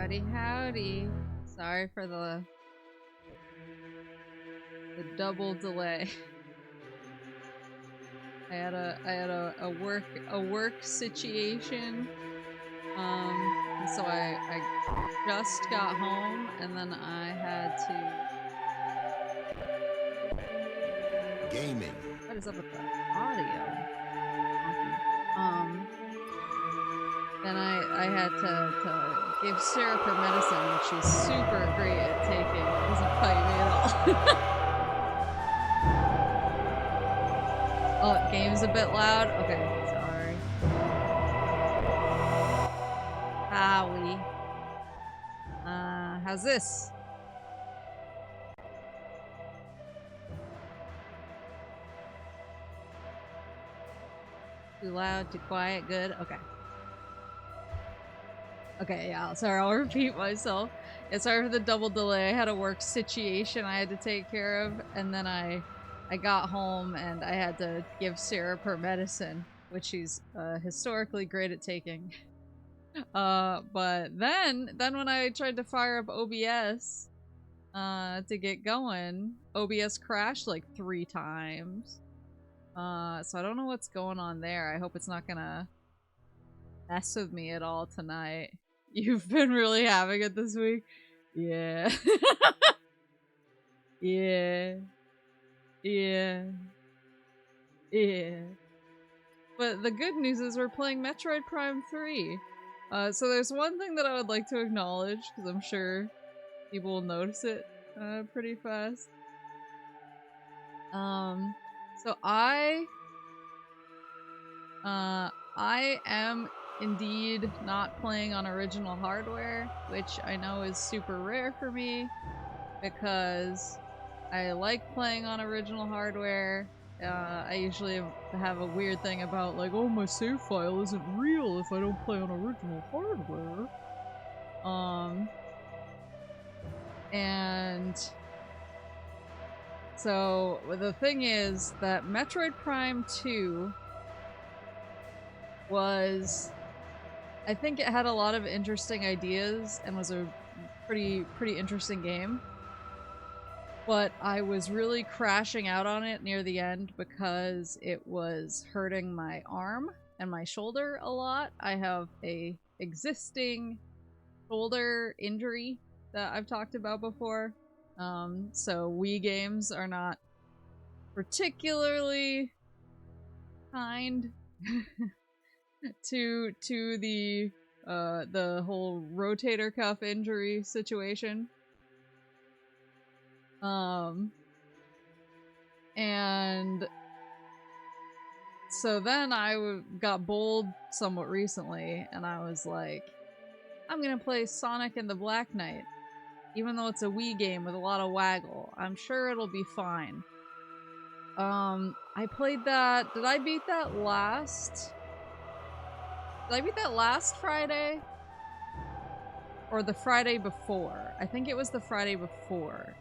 Howdy, howdy. Sorry for the double delay. I had a work situation. And so I just got home and then I had to Gaming. what is up with the audio? Then I had to give Syrup her medicine, which she's super great at taking. It doesn't fight me at all. Oh, game's a bit loud? Okay, sorry. Howie. How's this? Too loud, too quiet, good? Okay. Okay, yeah, sorry, I'll repeat myself. Yeah, sorry for the double delay. I had a work situation I had to take care of, and then I got home and I had to give Syrup her medicine, which she's historically great at taking. But then when I tried to fire up OBS to get going, OBS crashed like 3 times. So I don't know what's going on there. I hope it's not gonna mess with me at all tonight. You've been really having it this week? Yeah. Yeah. Yeah. Yeah. But the good news is we're playing Metroid Prime 3. So there's one thing that I would like to acknowledge, because I'm sure people will notice it pretty fast. So I am indeed not playing on original hardware, which I know is super rare for me because I like playing on original hardware. I usually have a weird thing about like, oh, my save file isn't real if I don't play on original hardware. And so the thing is that Metroid Prime 2 was, I think it had a lot of interesting ideas and was a pretty interesting game. But I was really crashing out on it near the end because it was hurting my arm and my shoulder a lot. I have a existing shoulder injury that I've talked about before. So Wii games are not particularly kind to the whole rotator cuff injury situation. And so then I got bold somewhat recently, and I was like, I'm gonna play Sonic and the Black Knight. Even though it's a Wii game with a lot of waggle, I'm sure it'll be fine. I played that. Did I beat that last? Did I beat that last Friday? Or the Friday before? I think it was the Friday before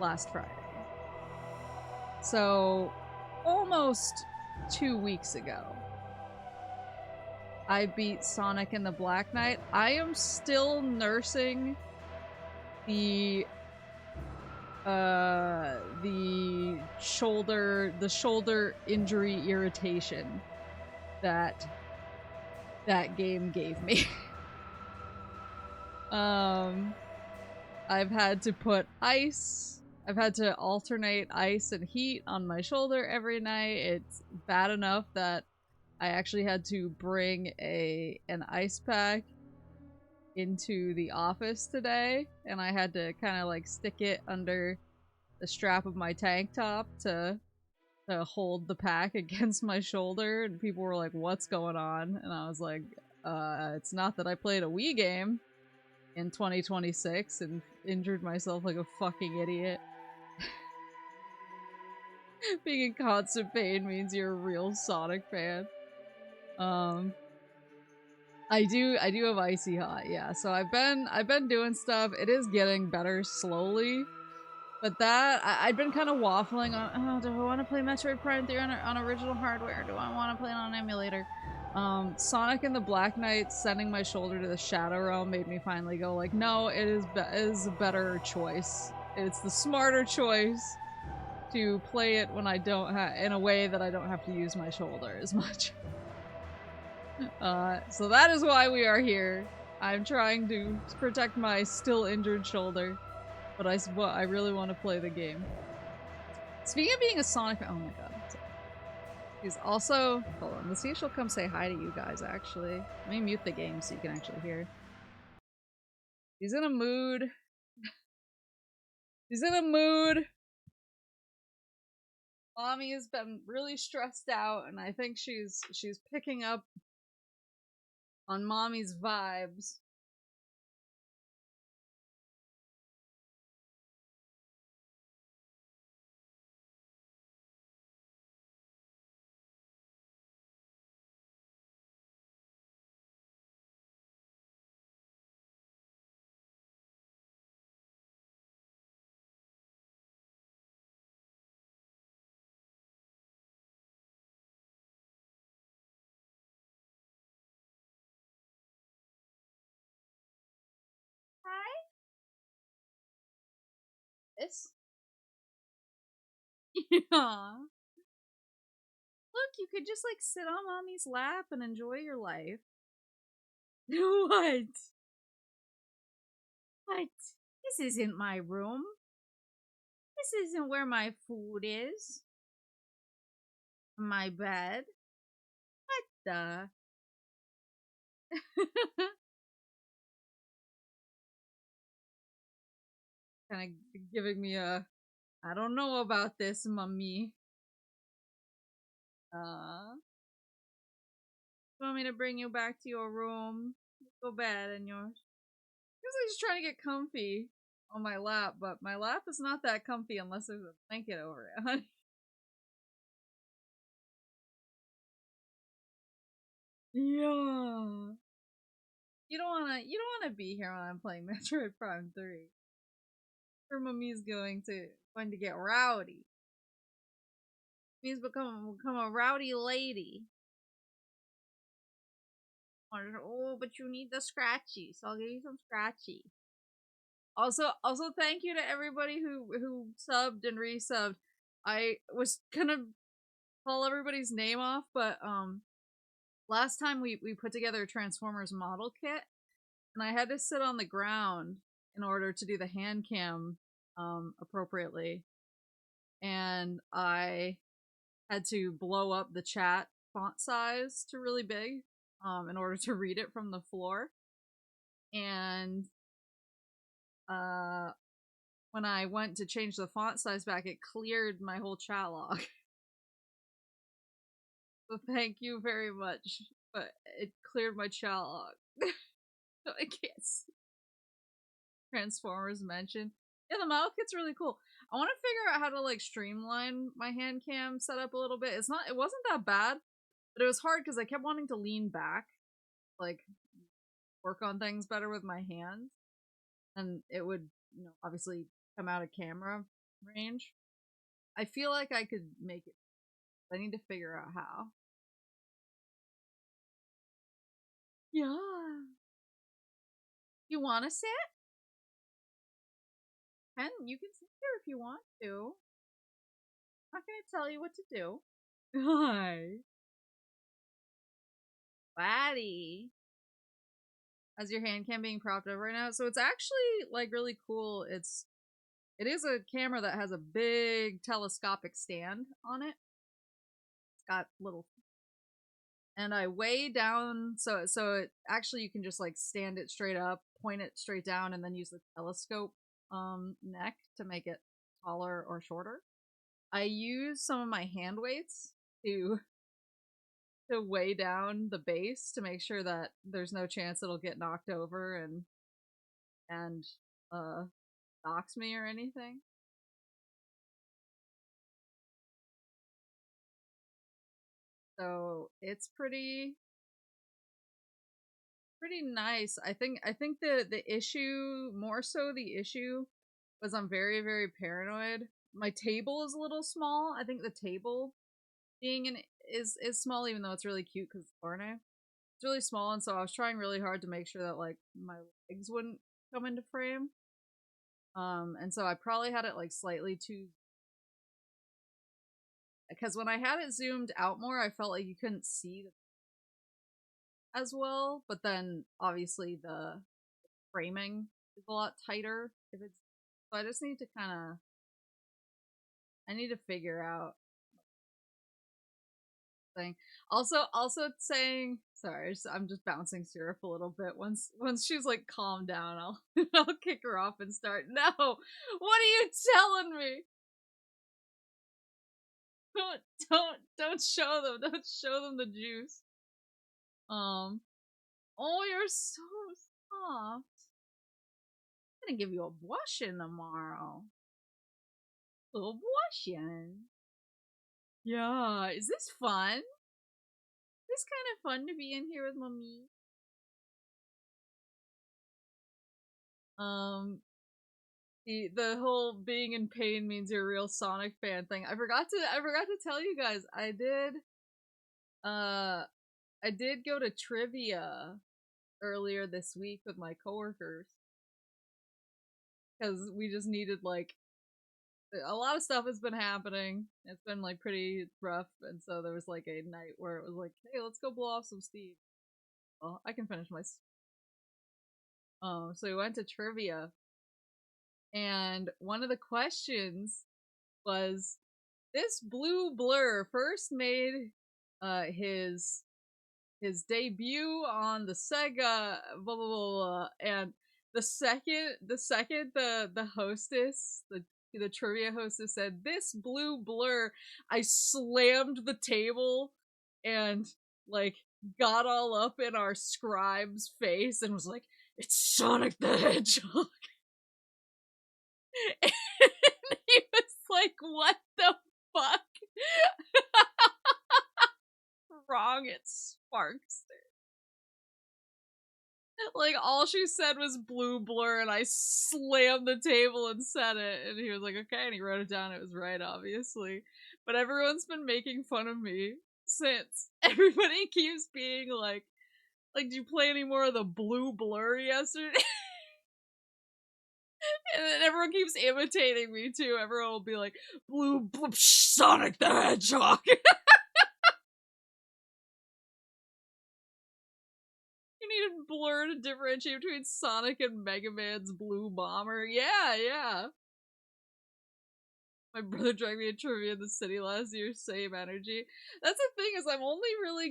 last Friday. So, almost 2 weeks ago, I beat Sonic and the Black Knight. I am still nursing the shoulder injury irritation that game gave me. I've had to put ice. I've had to alternate ice and heat on my shoulder every night. It's bad enough that I actually had to bring an ice pack into the office today, and I had to kind of like stick it under the strap of my tank top to hold the pack against my shoulder, and people were like, what's going on? And I was like, it's not that I played a Wii game in 2026 and injured myself like a fucking idiot. Being in constant pain means you're a real Sonic fan. I do have Icy Hot, yeah. So I've been doing stuff. It is getting better slowly. But that, I'd been kind of waffling on, oh, do I want to play Metroid Prime 3 on original hardware? Do I want to play it on an emulator? Sonic and the Black Knight sending my shoulder to the Shadow Realm made me finally go like, no, it is a better choice. It's the smarter choice to play it when I don't have in a way that I don't have to use my shoulder as much. So that is why we are here. I'm trying to protect my still injured shoulder, but I really want to play the game. Speaking of being a Sonic, oh my god. He's also, hold on, let's see if she'll come say hi to you guys, actually. Let me mute the game so you can actually hear. He's in a mood. He's in a mood. Mommy has been really stressed out, and I think she's picking up on Mommy's vibes. Hi. It's yeah. Look, you could just like sit on Mommy's lap and enjoy your life. What? What? This isn't my room. This isn't where my food is. My bed. What the? Kind of giving me a, I don't know about this, Mummy. You want me to bring you back to your room? Go bed in yours. I was just trying to get comfy on my lap, but my lap is not that comfy unless there's a blanket over it, honey. Yeah. You don't wanna be here when I'm playing Metroid Prime 3. Her mummy's going to get rowdy. He's become a rowdy lady. Oh, but you need the scratchy, so I'll give you some scratchy. Also thank you to everybody who subbed and resubbed. I was gonna call everybody's name off, but last time we put together a Transformers model kit, and I had to sit on the ground in order to do the hand cam appropriately, and I had to blow up the chat font size to really big in order to read it from the floor. And when I went to change the font size back, it cleared my whole chat log. So thank you very much, but it cleared my chat log. So I can't see Transformers mentioned. Yeah, the model kit's really cool. I want to figure out how to like streamline my hand cam setup a little bit. It wasn't that bad, but it was hard because I kept wanting to lean back, like work on things better with my hands, and it would, obviously come out of camera range. I feel like I could make it. I need to figure out how. Yeah. You want to sit? You can sit here if you want to. I'm not gonna tell you what to do. Hi. Buddy. As your hand cam being propped up right now. So it's actually like really cool. It is a camera that has a big telescopic stand on it. It's got little, and I weigh down, so it actually, you can just like stand it straight up, point it straight down, and then use the telescope neck to make it taller or shorter. I use some of my hand weights to weigh down the base to make sure that there's no chance it'll get knocked over and knocks me or anything. So it's pretty nice. I think the issue, more so the issue, was I'm very, very paranoid. My table is a little small. I think the table being is small, even though it's really cute because it's Orne. It's really small, and so I was trying really hard to make sure that like my legs wouldn't come into frame. And so I probably had it like slightly too, because when I had it zoomed out more, I felt like you couldn't see as well. But then obviously the framing is a lot tighter if it's. So I just need to kind of. I need to figure out thing. Also saying sorry, I'm just bouncing syrup a little bit. Once she's like calmed down, I'll I'll kick her off and start. No, what are you telling me? Don't show them. Don't show them the juice. Oh, you're so soft. I'm gonna give you a blushing tomorrow. A little blushing. Yeah, is this fun? Is this kind of fun to be in here with mommy? Um, the whole being in pain means you're a real Sonic fan thing. I forgot to tell you guys. Uh I did go to trivia earlier this week with my coworkers because we just needed like a lot of stuff has been happening. It's been like pretty rough, and so there was like a night where it was like, hey, let's go blow off some steam. Well, I can finish my. So we went to trivia, and one of the questions was this blue blur first made his debut on the Sega blah blah blah, and the hostess the trivia hostess said this blue blur, I slammed the table and like got all up in our scribe's face and was like, it's Sonic the Hedgehog. And he was like, what the fuck? Wrong, it's Sparkster. Like, all she said was blue blur, and I slammed the table and said it. And he was like, okay, and he wrote it down. It was right, obviously. But everyone's been making fun of me since. Everybody keeps being like, did you play any more of the blue blur yesterday? And then everyone keeps imitating me, too. Everyone will be like, blue, blue Sonic the Hedgehog. You needed blur to differentiate between Sonic and Mega Man's Blue Bomber. Yeah, yeah. My brother dragged me to trivia in the city last year. Same energy. That's the thing, is I'm only really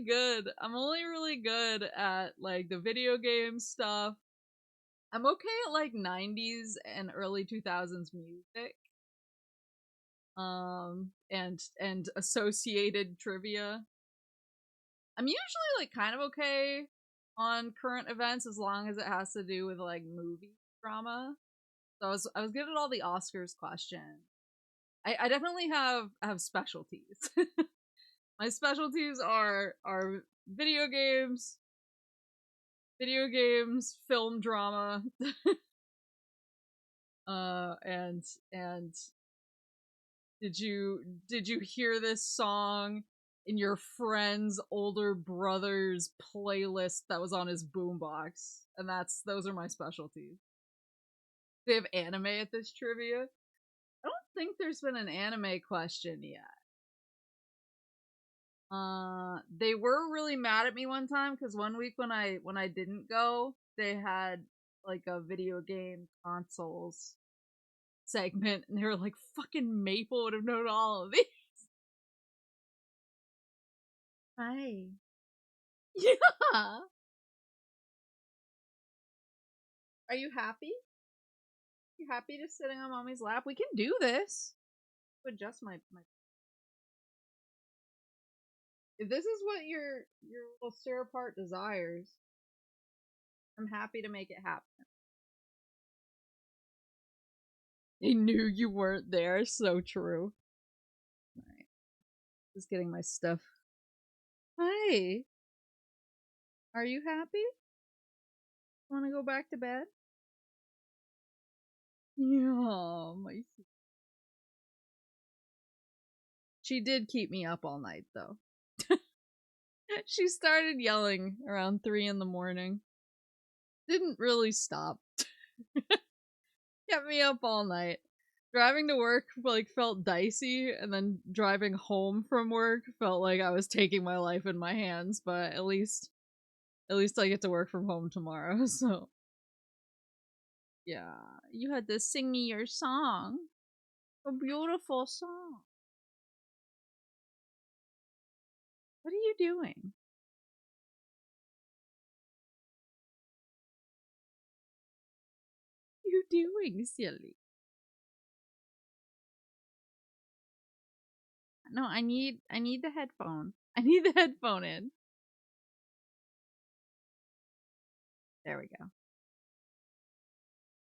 good at like the video game stuff. I'm okay at like 90s and early 2000s music. And associated trivia. I'm usually like kind of okay on current events as long as it has to do with like movie drama. So I was good at all the Oscars questions. I definitely have specialties. My specialties are video games, film drama, and did you hear this song in your friend's older brother's playlist that was on his boombox? And those are my specialties. They have anime at this trivia. I don't think there's been an anime question yet. They were really mad at me one time because one week when I didn't go, they had like a video game consoles segment, and they were like, "Fucking Maple would have known all of these." Hi. Yeah. Are you happy? You happy just sitting on mommy's lap? We can do this. Adjust my. If this is what your little syrup heart desires, I'm happy to make it happen. I knew you weren't there. So true. Alright. Just getting my stuff. Hi. Are you happy? Want to go back to bed? Yeah, my. She did keep me up all night, though. She started yelling around 3 in the morning. Didn't really stop. Kept me up all night. Driving to work like felt dicey, and then driving home from work felt like I was taking my life in my hands, but at least I get to work from home tomorrow, so yeah. You had to sing me your song. A beautiful song. What are you doing? What are you doing, silly? No, I need the headphone. I need the headphone in. There we go.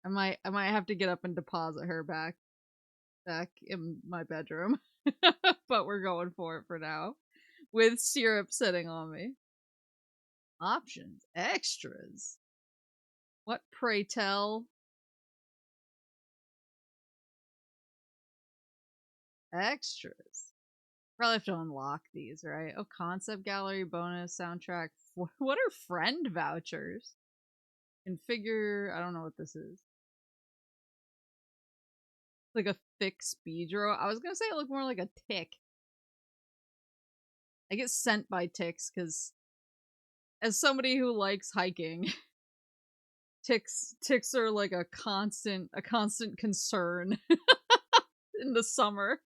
I might have to get up and deposit her back in my bedroom. But we're going for it for now. With syrup sitting on me. Options. Extras. What, pray tell? Extras. Probably have to unlock these, right? Oh, concept gallery, bonus, soundtrack. What are friend vouchers? Configure. I don't know what this is. Like a thick speed draw. I was gonna say it looked more like a tick. I get sent by ticks because, as somebody who likes hiking, ticks are like a constant concern in the summer.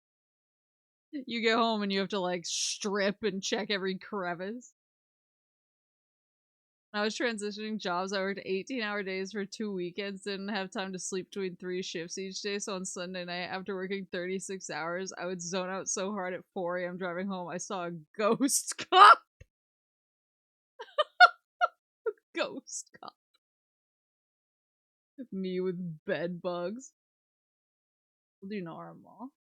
You get home and you have to like strip and check every crevice. When I was transitioning jobs, I worked 18-hour days for 2 weekends, didn't have time to sleep between 3 shifts each day, so on Sunday night, after working 36 hours, I would zone out so hard at 4 a.m. driving home, I saw a ghost cop. Ghost cop. Me with bed bugs. We'll do normal.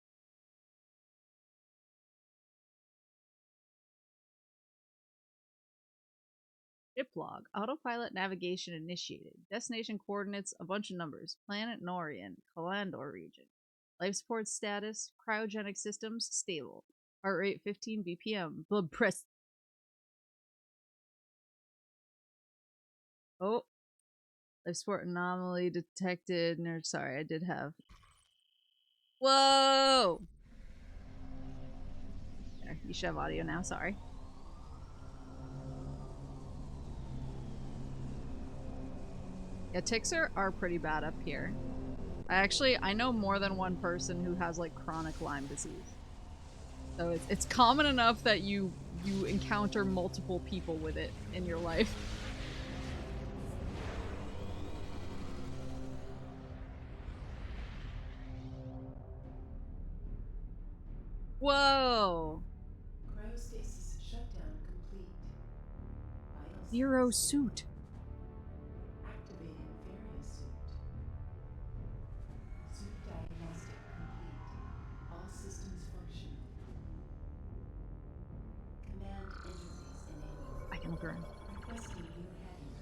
Ship log. Autopilot navigation initiated. Destination coordinates, a bunch of numbers. Planet Norian. Kalandor region. Life support status. Cryogenic systems. Stable. Heart rate 15 BPM. Blood press. Oh. Life support anomaly detected. Nerd, sorry, I did have. Whoa! There, you should have audio now, sorry. Yeah, ticks are pretty bad up here. I know more than one person who has like chronic Lyme disease. So it's common enough that you encounter multiple people with it in your life. Whoa! Cryostasis shutdown complete. Vital Zero signs suit. activating various suit. Suit diagnostic complete. All systems functional. Command interface enabled. I can look around. Requesting new heading.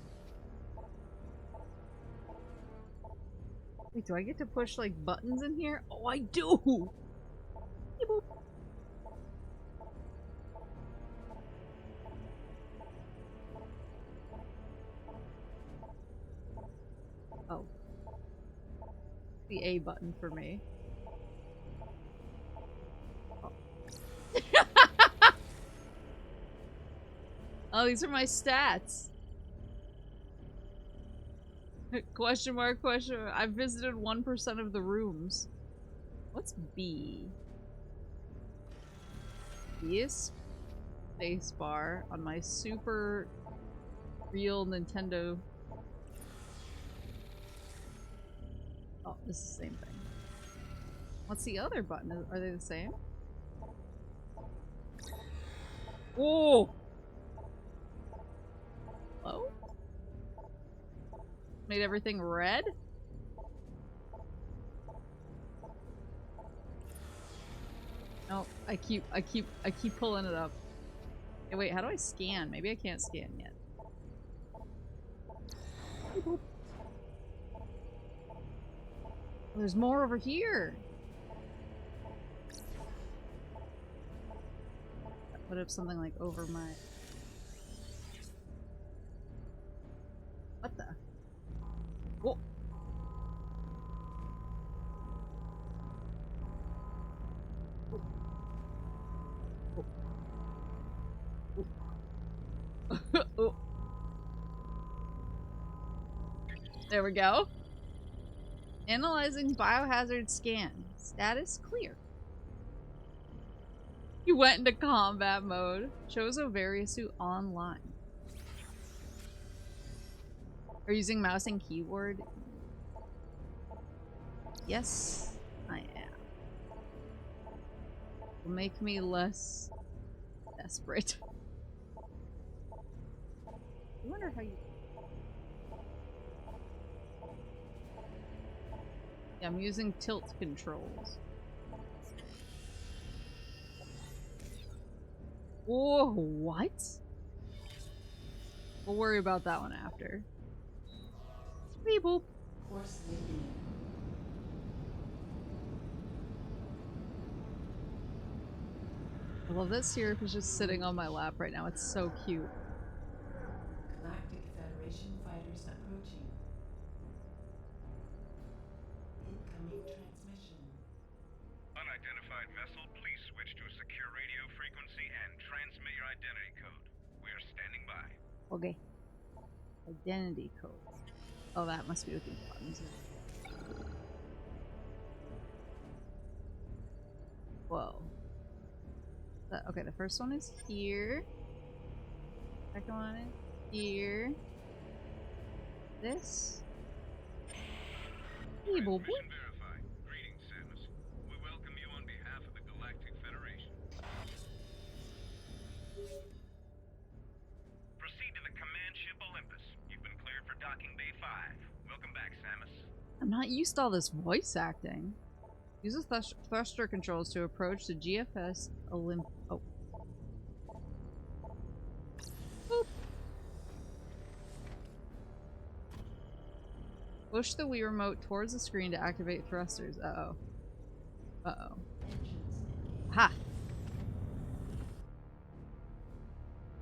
Wait, do I get to push like buttons in here? Oh, I do! Oh. The A button for me. Oh, oh, these are my stats. Question mark, question mark. I've visited 1% of the rooms. What's B? B is spacebar on my super real Nintendo. Oh, this is the same thing. What's the other button? Are they the same? Whoa! Hello? Made everything red? No, I keep pulling it up. Hey, wait, how do I scan? Maybe I can't scan yet. Oh, there's more over here. Put up something like over my. Whoa. Oh. There we go. Analyzing biohazard scan. Status clear. You went into combat mode. Chose Ovaria suit online. Are you using mouse and keyboard? Yes, I am. Will make me less desperate. I wonder how you... Yeah, I'm using tilt controls. Whoa, what? We'll worry about that one after. Beep boop. Force awakening. I love that syrup is just sitting on my lap right now. It's so cute. Galactic Federation fighters approaching. Incoming transmission. Unidentified vessel, please switch to a secure radio frequency and transmit your identity code. We are standing by. Okay. Identity code. Oh, that must be what these buttons are. Whoa. Okay, the first one is here. Second one is here. This. Hey, boop, boop. Transmission verified. Greetings, Samus. We welcome you on behalf of the Galactic Federation. Proceed to the command ship Olympus. You've been cleared for docking bay 5. Welcome back, Samus. I'm not used to all this voice acting. Use the thruster controls to approach the GFS Olymp. Oh. Boop. Push the Wii remote towards the screen to activate thrusters. Uh-oh. Uh-oh. Ha!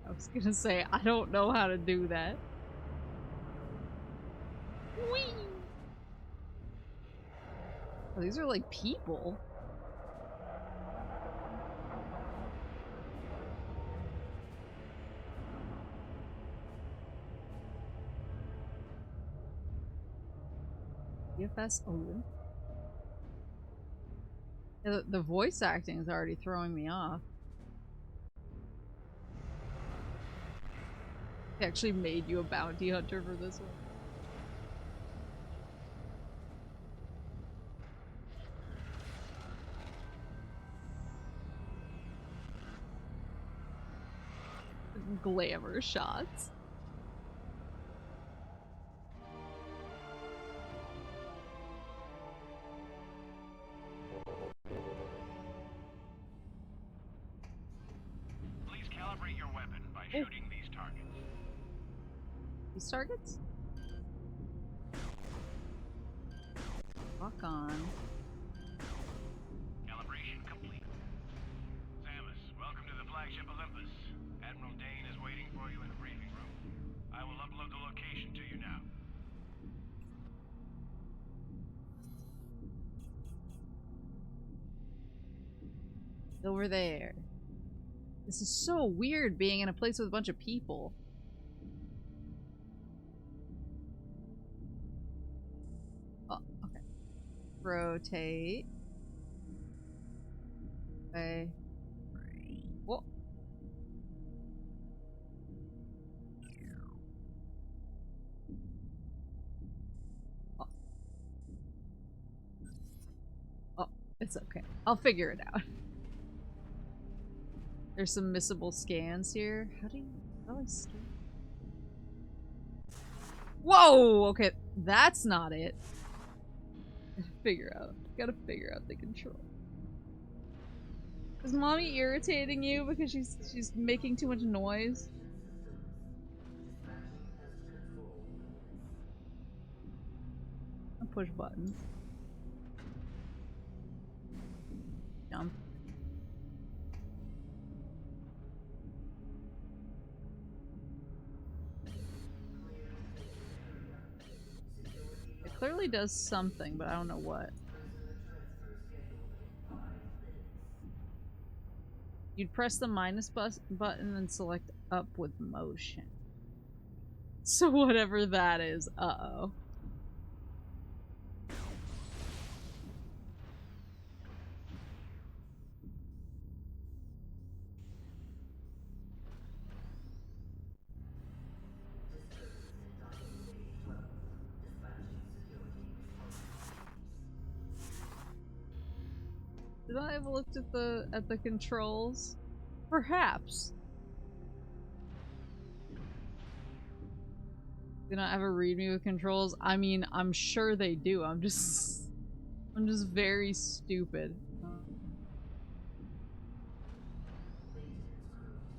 I was gonna say, I don't know how to do that. Whee! Oh, these are like people. GFS Olymp. The voice acting is already throwing me off. They actually made you a bounty hunter for this one. Glamour shots. Please calibrate your weapon by shooting these targets. These targets? Fuck on. Calibration complete. Samus, welcome to the flagship Olympus. Admiral Dane is waiting for you in the briefing room. I will upload the location to you now. Over there. This is so weird being in a place with a bunch of people. Oh, okay. Rotate. Okay. Whoa. Oh. Oh, it's okay. I'll figure it out. There's some missable scans here. How do I scan? Whoa! Okay, that's not it. Gotta figure out the control. Is mommy irritating you because she's making too much noise? I'll push buttons. Jump. clearly does something, but I don't know what. You'd press the minus button and select up with motion. So whatever that is, uh-oh. Did I have looked at the controls? Perhaps. Do not ever read me with controls. I mean, I'm sure they do. I'm just very stupid.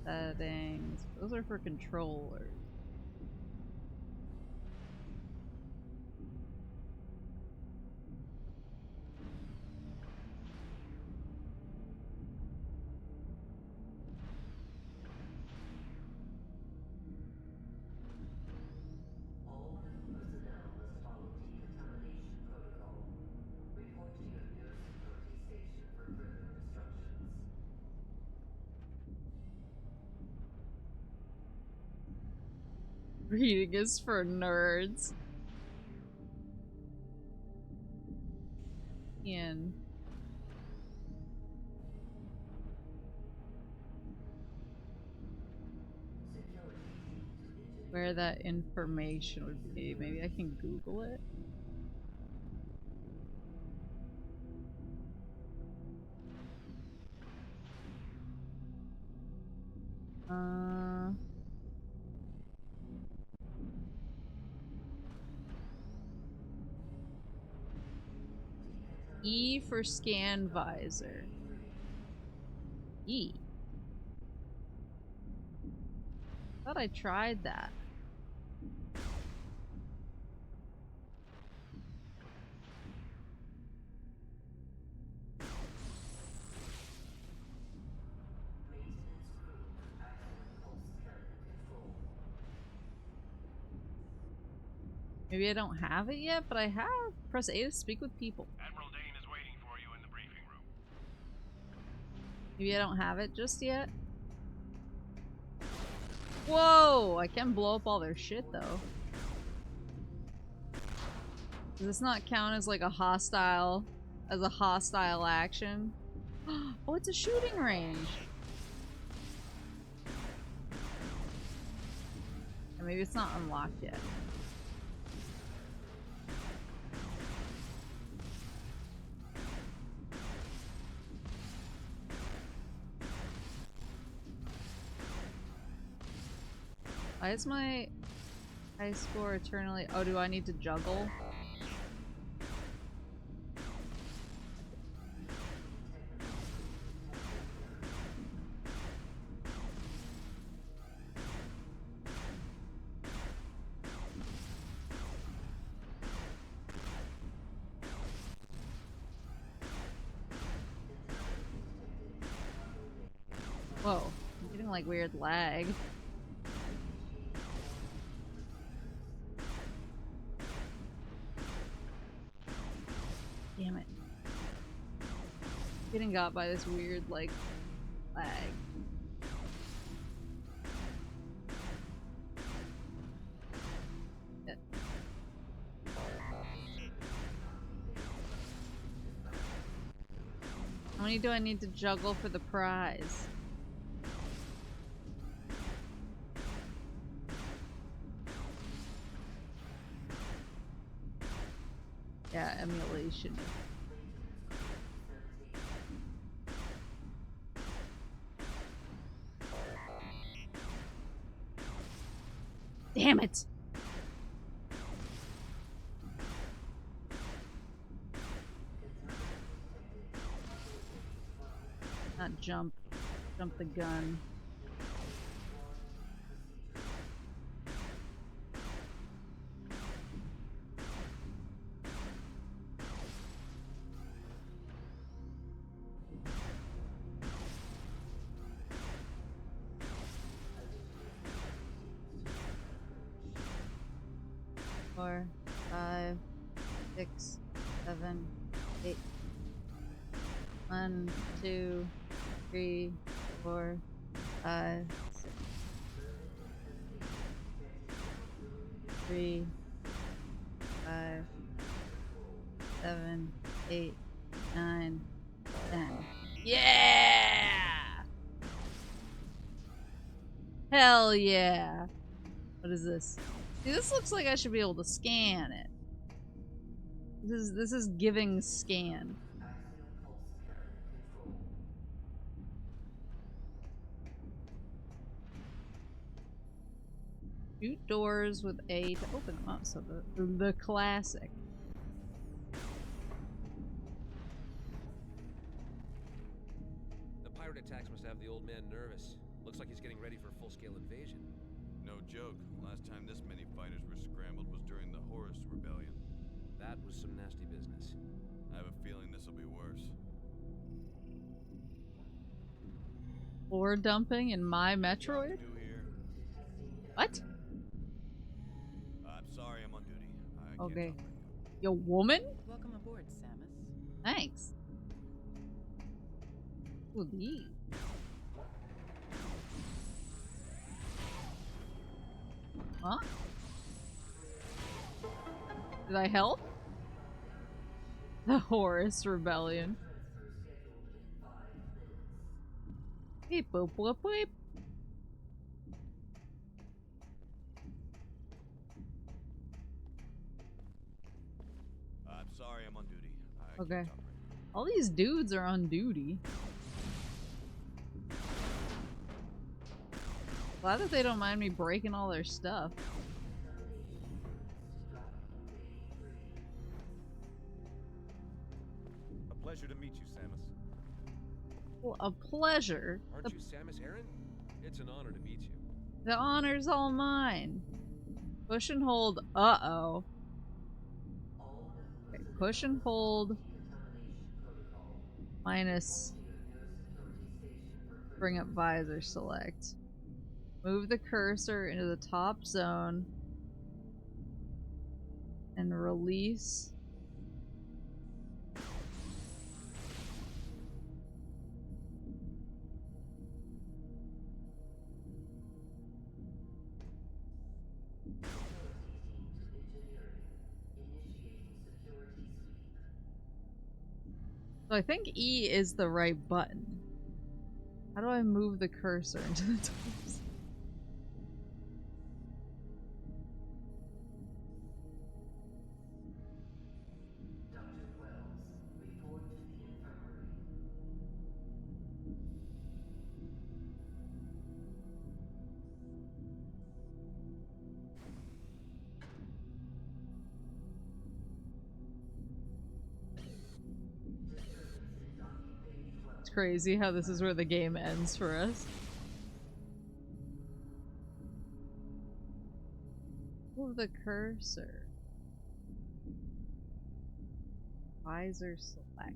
Settings. Those are for controllers. All crew personnel must follow decontamination protocol. Report to your nearest security station for further instructions. Reading is for nerds. Ian. Where that information would be. Maybe I can Google it. E for scan visor. E. Thought I tried that. Maybe I don't have it yet, but I have. Press A to speak with people. Admiral Dane is waiting for you in the briefing room. Maybe I don't have it just yet. Whoa! I can blow up all their shit though. Does this not count as like a hostile action? Oh, it's a shooting range. And maybe it's not unlocked yet. Why is my high score eternally? Oh, do I need to juggle? Whoa, I'm getting like weird lag. Damn it. Getting got by this weird, like, lag. Yeah. How many do I need to juggle for the prize? Yeah, emulation. Damn it! Not jump. Jump the gun. Four, five, 6, 7, 8. 1, 2, 3, 4, 5, 6. 3, 5, 7, 8, 9, 10. Yeah! Hell yeah! What is this? See, this looks like I should be able to scan it. This is giving scan. Axial pulse scan control. Shoot doors with A to open them up. So the classic. The pirate attacks must have the old man nervous. Looks like he's getting ready for a full-scale invasion. No joke. Last time this many fighters were scrambled was during the Horus Rebellion. That was some nasty business. I have a feeling this will be worse. Floor dumping in my Metroid? Do here. What? I'm sorry, I'm on duty. I can't Okay. talk right now. Yo, woman? Welcome aboard, Samus. Thanks. Ooh, these. Huh? Did I help? The Horus Rebellion. Beep boop boop beep. I'm sorry, I'm on duty. I Okay. can't talk right now. All these dudes are on duty. Glad that they don't mind me breaking all their stuff. A pleasure to meet you, Samus. Well, a pleasure. Aren't you Samus Aran? It's an honor to meet you. The honor's all mine. Push and hold. Uh-oh. Okay, push and hold. Minus. Bring up visor select. Move the cursor into the top zone. And release. So I think E is the right button. How do I move the cursor into the top? Dr. Wells, report to the infirmary. It's crazy how this is where the game ends for us. Move the cursor. Visor select.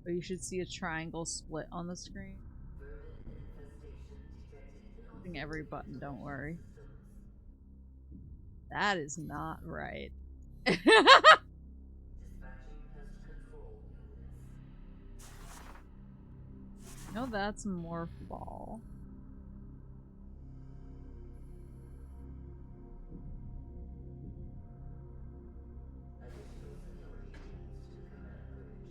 Oh, you should see a triangle split on the screen. Pressing every button, don't worry. That is not right. Dispatching pest control units. No, that's morph ball. Additional security teams to the command bridge.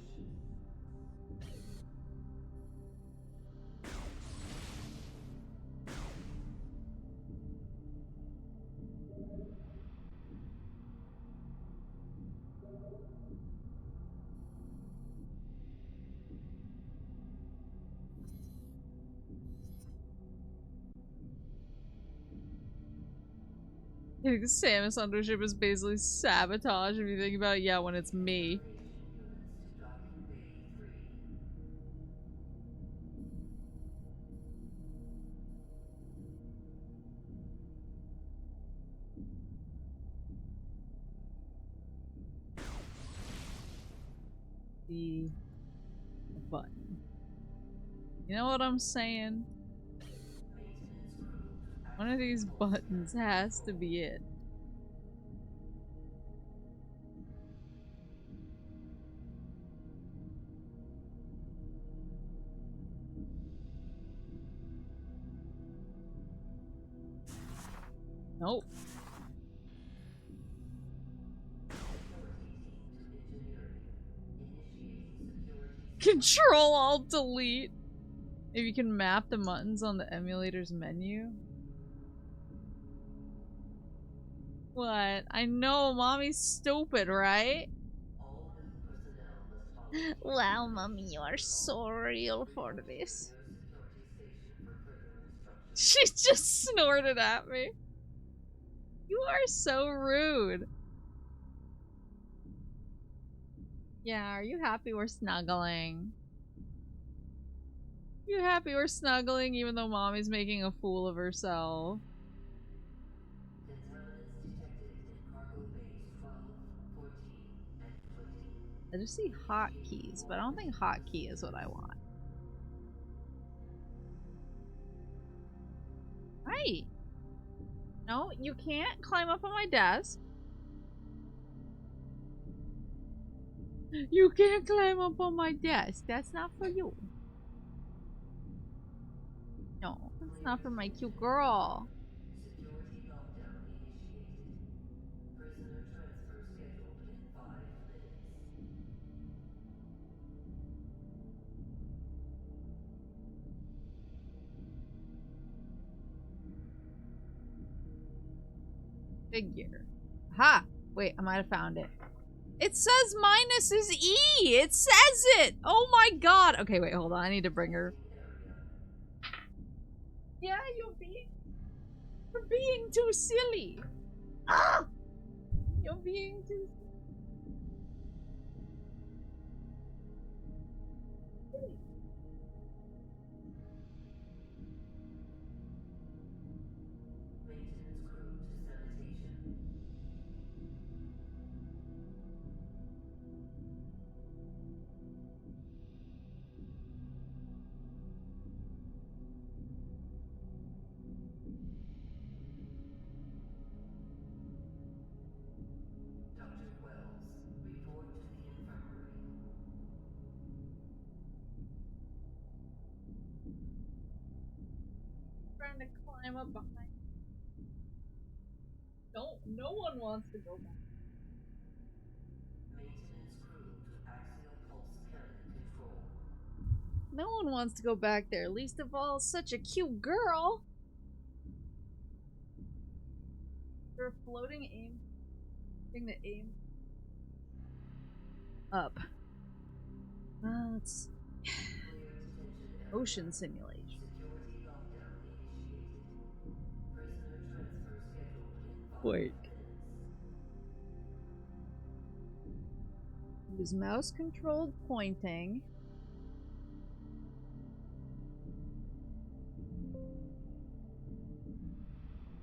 I think Samus Undership is basically sabotage if you think about it. Yeah, when it's me. Units to docking bay 3. The button. You know what I'm saying? Maintenance crew to One of these buttons has to be it. Nope. Control Alt Delete. If you can map the buttons on the emulator's menu. What? I know, mommy's stupid, right? Wow, mommy, you are so real for this. She just snorted at me. You are so rude. Yeah, are you happy we're snuggling? You happy we're snuggling even though mommy's making a fool of herself? I just see hotkeys, but I don't think hotkey is what I want. Right. No, you can't climb up on my desk. You can't climb up on my desk. That's not for you. No, that's not for my cute girl. Security lockdown initiated. Prisoner transfer scheduled in 5 minutes. Figure. Ha! Wait, I might have found it. It says minus is E! It says it! Oh my god! Okay, wait, hold on. I need to bring her. Yeah, you're being too silly. Ah! You're being too silly. Maintenance crew to sanitation. Dr. Wells, report to the infirmary. Trying to climb up behind. No one wants to go back. Maintenance crew to axial pulse cannon control. No one wants to go back there, least of all such a cute girl. For a floating aim thing to aim up. Let's see. Ocean simulation. Security lockdown initiated. Prisoner transfer scheduled in 5 Wait. minutes. Use mouse controlled pointing.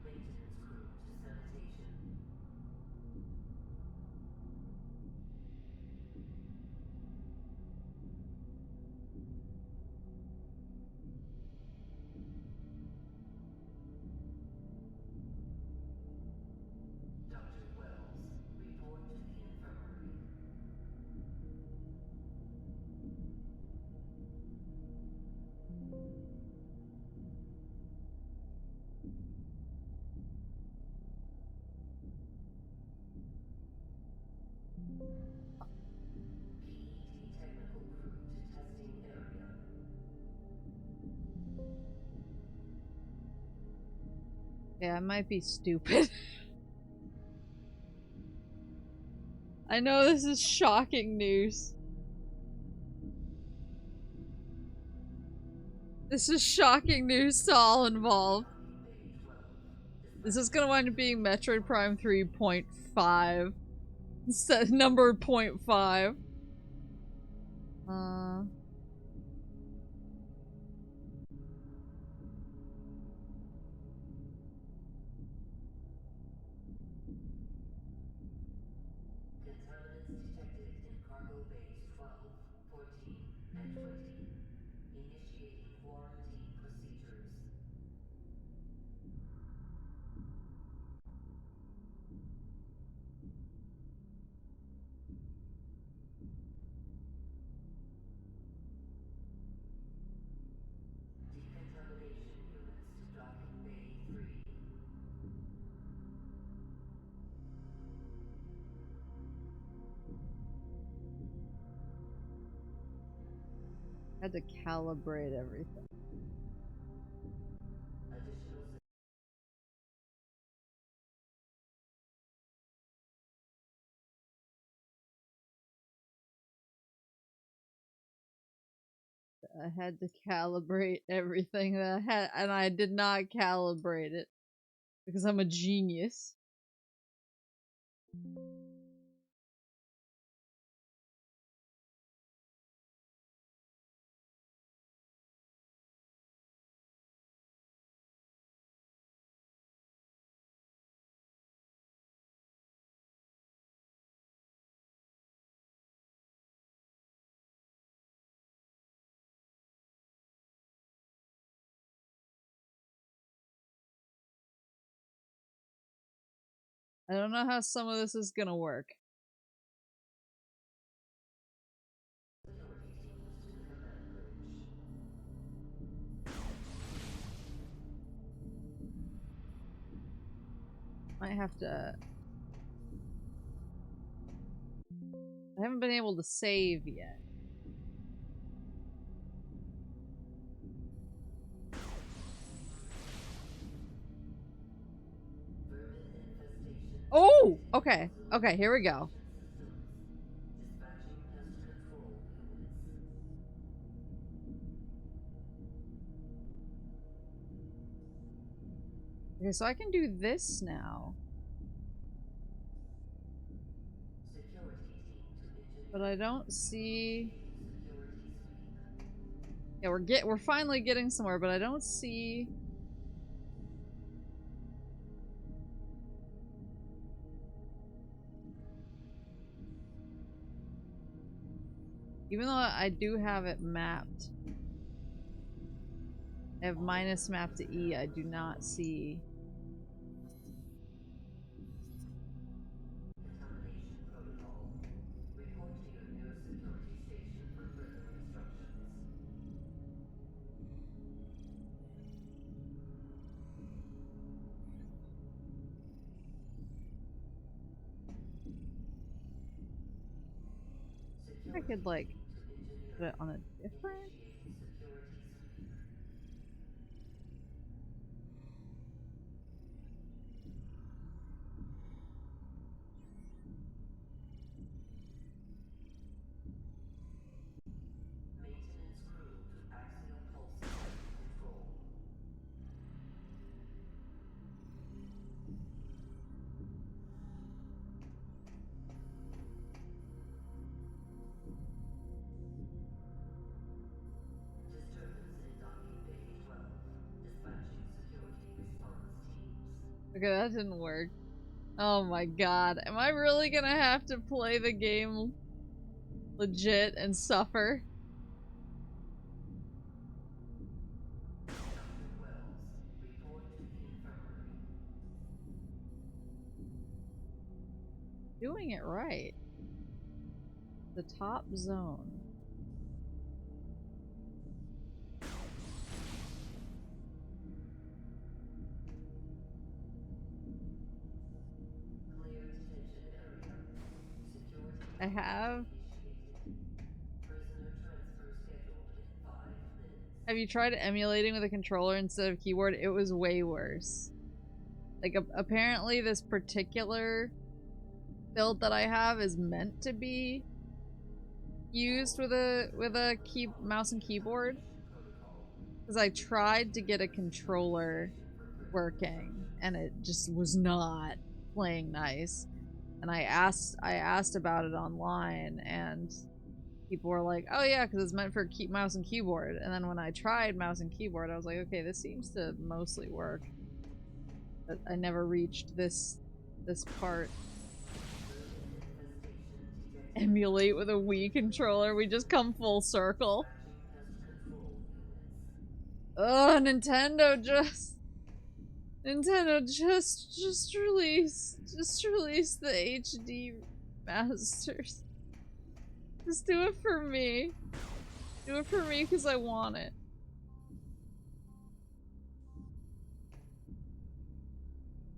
Maintenance crew to sanitation. Dr. Wells, report to the infirmary. PET technical crew to testing area. Yeah, I might be stupid. I know this is shocking news. This is shocking news to all involved. This is gonna wind up being Metroid Prime 3.5. Instead, number 0.5. Contaminants detected in cargo bays 12, 14, and 20. Initiating quarantine procedures. had to calibrate everything. Additional I had to calibrate everything that I had, and I did not calibrate it because I'm a genius. I don't know how some of this is gonna work. security teams to the command bridge. Might have to. I haven't been able to save yet. Vermin infestation. Oh! Okay. Okay, here we go. Systems. Dispatching pest control units. Okay, so I can do this now. Security team to engineer. But I don't see. Security sweep. Yeah, we're finally getting somewhere, but I don't see. Even though I do have it mapped. I have minus map to E, I do not see. Contamination protocol. Report to your nearest security station for further instructions. I Security could like team to engineer. put it on a different. Initiating security sweep. Maintenance crew to axial pulse control. Disturbance in docking bay 12. Dispatching security response teams. Okay, that didn't work. Oh my god. Am I really gonna have to play the game legit and suffer? Dr. Wells, report to the infirmary. Doing it right. The top zone. Clear detention area. Security I have. initiated. Prisoner transfer scheduled in 5 minutes. Have you tried emulating with a controller instead of keyboard? It was way worse. Like, apparently this particular build that I have is meant to be used with a mouse and keyboard. Because I tried to get a controller working and it just was not playing nice. And I asked about it online and people were like, oh yeah, because it's meant for mouse and keyboard. And then when I tried mouse and keyboard, I was like, okay, this seems to mostly work. But I never reached this part. Emulate with a Wii controller. We just come full circle. Ugh, Nintendo just release the HD masters. Just do it for me. Do it for me because I want it.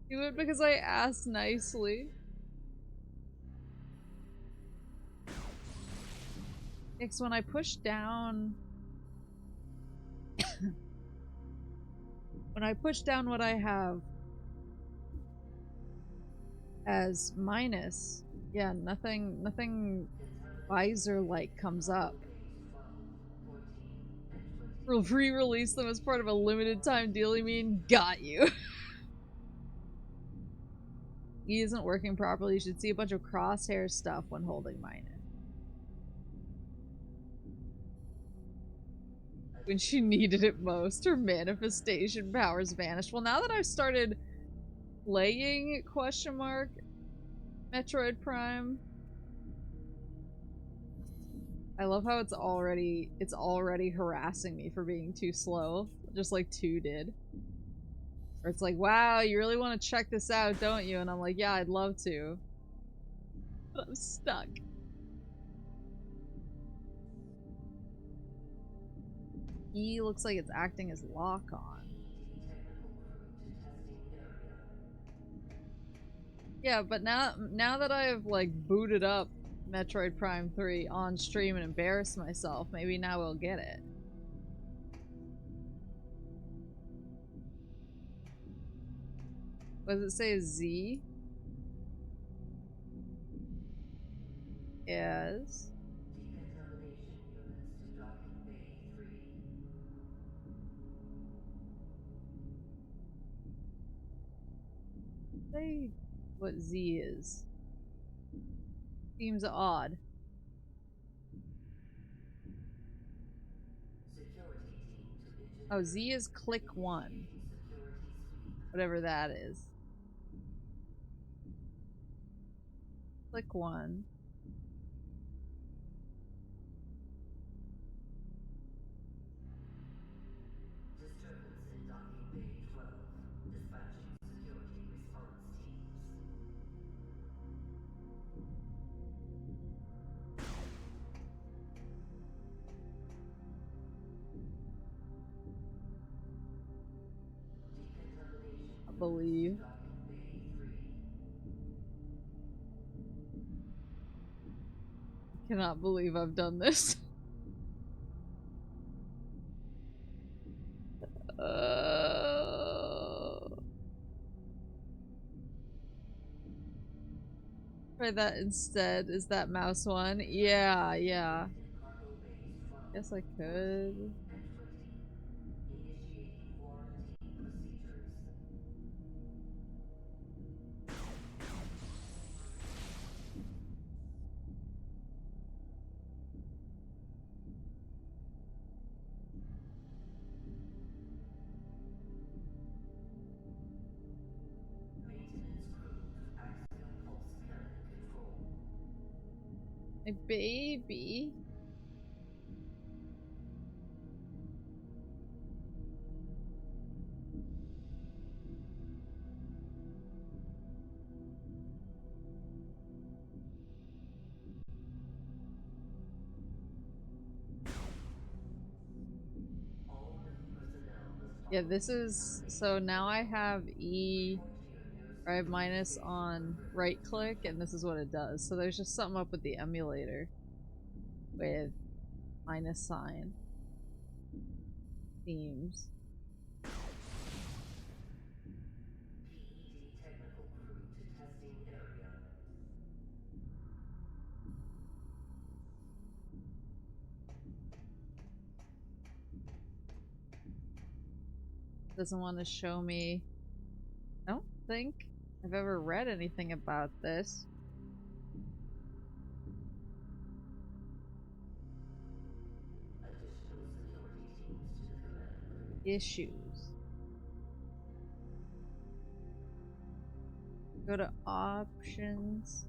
Do it because I asked nicely. Because when I push down When I push down what I have as minus, yeah, nothing visor-like comes up. We'll re-release them as part of a limited time deal, you mean? Got you. He isn't working properly. You should see a bunch of crosshair stuff when holding minus. When she needed it most, her manifestation powers vanished. Well, now that I've started playing question mark Metroid Prime, I love how it's already harassing me for being too slow, just like 2 did. Or it's like, wow, you really want to check this out, don't you? And I'm like, yeah, I'd love to. But I'm stuck. E looks like it's acting as lock on. Yeah, but now that I've like booted up Metroid Prime 3 on stream and embarrassed myself, maybe now we'll get it. What does it say? Z? Yes. Decontamination units to docking bay 3. Say what Z is. Seems odd. Security team to engineer. Oh, Z is click 1. Security sweep. Whatever that is. Click 1. Disturbance in docking bay 12. Dispatching security response teams. Decontamination I believe. docking bay 3. Cannot believe I've done this. Try that instead. Is that mouse one? Yeah, yeah. Cargo bays 12 Guess I could. and 20. Initiating quarantine procedures. Maintenance crew to axial pulse cannon control. My baby. All new personnel must Yeah, follow this is so now I have E report to your nearest or I have minus station on for further right click and this is what it does. So there's just something up with the emulator with minus sign. Themes. PED technical crew to testing area. Doesn't want to show me. I don't think I've ever read anything about this. Additional security teams to the command bridge. Issues. Go to options.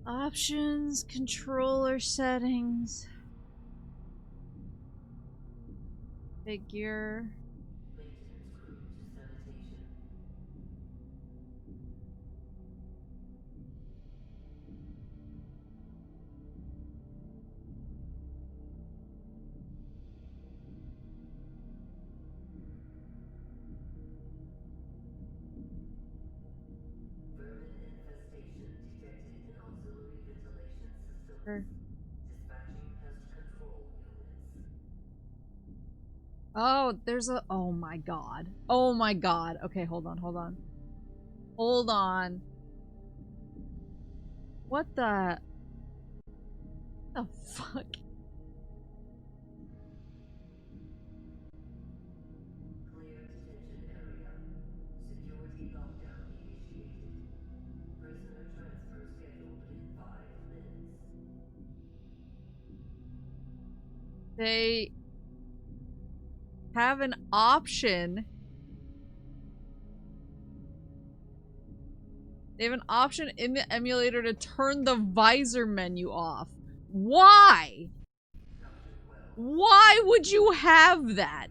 Options, controller settings. Figure. Maintenance crew to sanitation. Vermin infestation detected in auxiliary ventilation system. Sure. Dispatching pest control unit. Oh, there's a... Oh my god. Oh my god. Okay, hold on, hold on. Hold on. What the... The fuck? Clear detention area. Security lockdown initiated. Prisoner transfer scheduled in 5 minutes. They have an option. They have an option in the emulator to turn the visor menu off. Why? Why would you have that?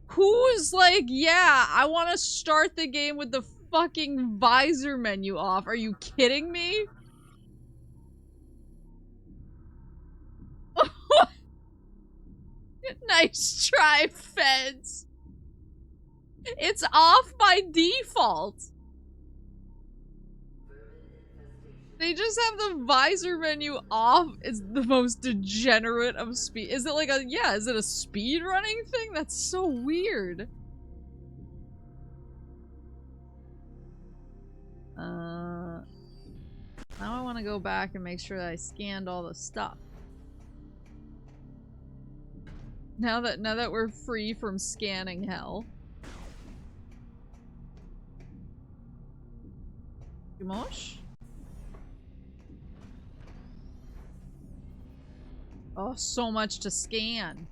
Who's like, yeah, I want to start the game with the fucking visor menu off? Are you kidding me? Nice try, feds. It's off by default. They just have the visor menu off. It's the most degenerate of speed. Is it like a, yeah, is it a speed running thing? That's so weird. Now I want to go back and make sure that I scanned all the stuff. Now that we're free from scanning hell. Gumosh? Oh, so much to scan.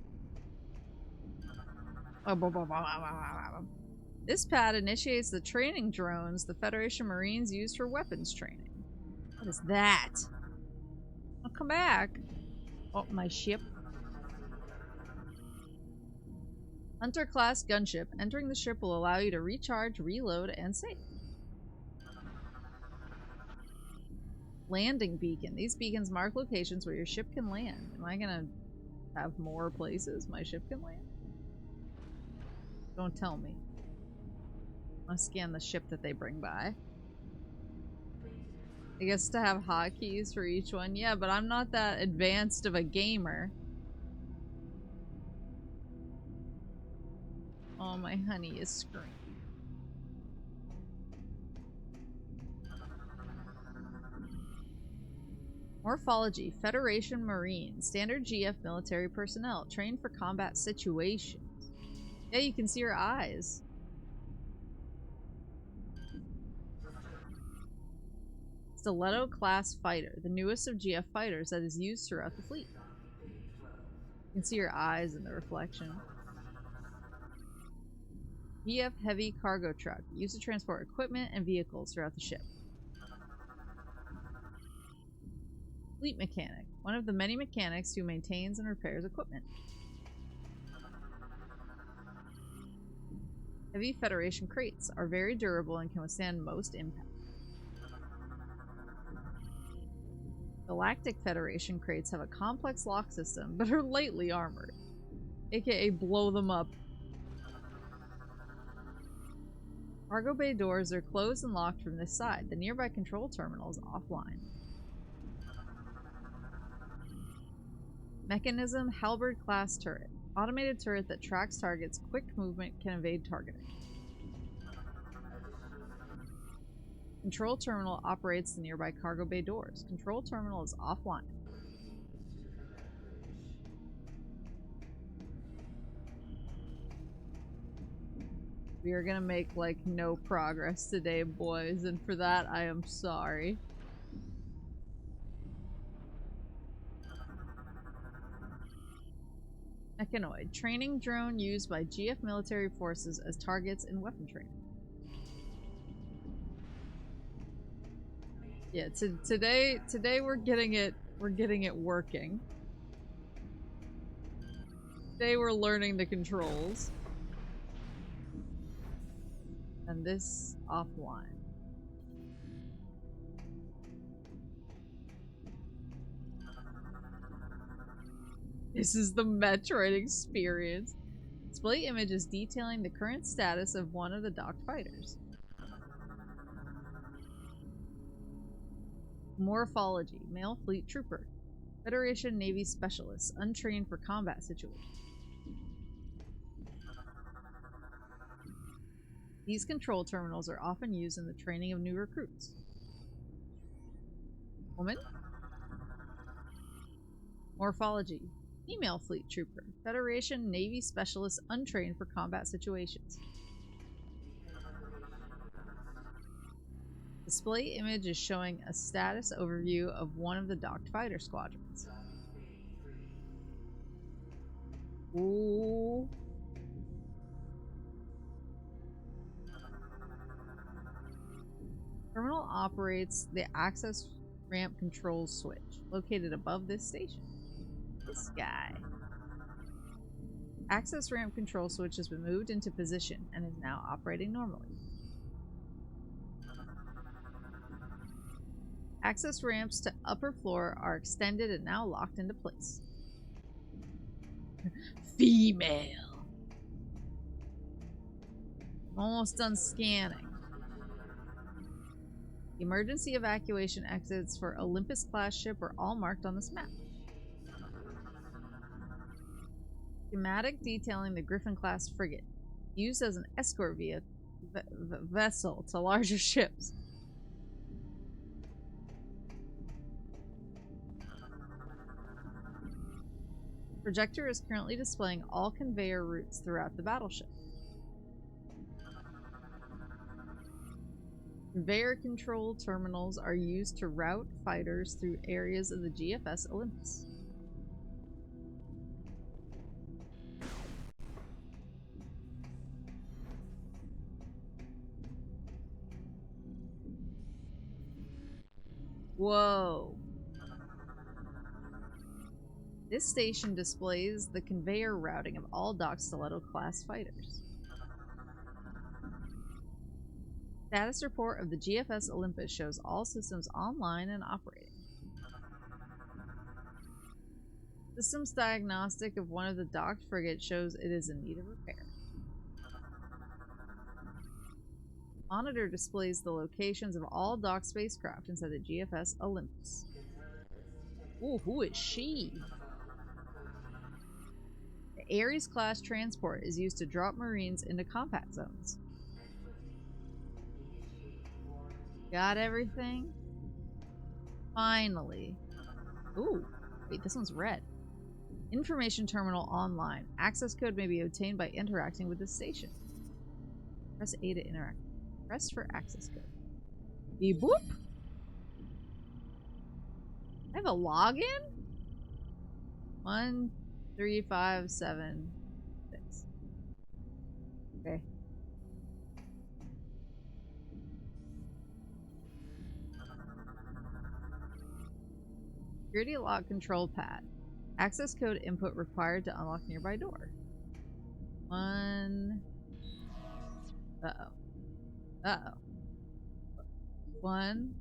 This pad initiates the training drones the Federation Marines use for weapons training. What is that? I'll come back. Oh, my ship. Hunter-class gunship. Entering the ship will allow you to recharge, reload, and save. Landing beacon. These beacons mark locations where your ship can land. Am I gonna have more places my ship can land? Don't tell me. I'll scan the ship that they bring by. I guess to have hotkeys for each one. Yeah, but I'm not that advanced of a gamer. Oh, my honey is screaming. Morphology. Federation Marine. Standard GF military personnel. Trained for combat situations. Yeah, you can see her eyes. Stiletto class fighter. The newest of GF fighters that is used throughout the fleet. You can see her eyes in the reflection. GF heavy cargo truck. Used to transport equipment and vehicles throughout the ship. Fleet mechanic. One of the many mechanics who maintains and repairs equipment. Heavy Federation crates are very durable and can withstand most impact. Galactic Federation crates have a complex lock system, but are lightly armored. AKA blow them up. Cargo bay doors are closed and locked from this side. The nearby control terminal is offline. Mechanism, Halberd class turret. Automated turret that tracks targets. Quick movement can evade targeting. Control terminal operates the nearby cargo bay doors. Control terminal is offline. We are gonna make, like, no progress today, boys, and for that, I am sorry. Mechanoid. Training drone used by GF military forces as targets in weapon training. Yeah, today we're getting it working. Today we're learning the controls. And this offline. This is the Metroid experience. Display images detailing the current status of one of the docked fighters. Morphology. Male fleet trooper. Federation Navy specialist. Untrained for combat situations. These control terminals are often used in the training of new recruits. Woman? Morphology. Female fleet trooper. Federation Navy specialist untrained for combat situations. Display image is showing a status overview of one of the docked fighter squadrons. Ooh. Terminal operates the access ramp control switch located above this station. This guy. Access ramp control switch has been moved into position and is now operating normally. Access ramps to upper floor are extended and now locked into place. Female. Almost done scanning. Emergency evacuation exits for Olympus-class ship are all marked on this map. Schematic detailing the Griffin-class frigate, used as an escort vessel to larger ships. Projector is currently displaying all conveyor routes throughout the battleship. Conveyor control terminals are used to route fighters through areas of the GFS Olympus. Whoa. This station displays the conveyor routing of all docked Stiletto-class fighters. Status report of the GFS Olympus shows all systems online and operating. Systems diagnostic of one of the docked frigates shows it is in need of repair. Monitor displays the locations of all docked spacecraft inside the GFS Olympus. Ooh, who is she? The Ares-class transport is used to drop Marines into combat zones. Got everything? Finally. Ooh, wait, this one's red. Information terminal online. Access code may be obtained by interacting with the station. Press A to interact. Press for access code. Beep boop. I have a login? 1, 3, 5, 7, 6. Okay. Security lock control pad. Access code input required to unlock nearby door. 1. Uh-oh. Uh-oh. 1,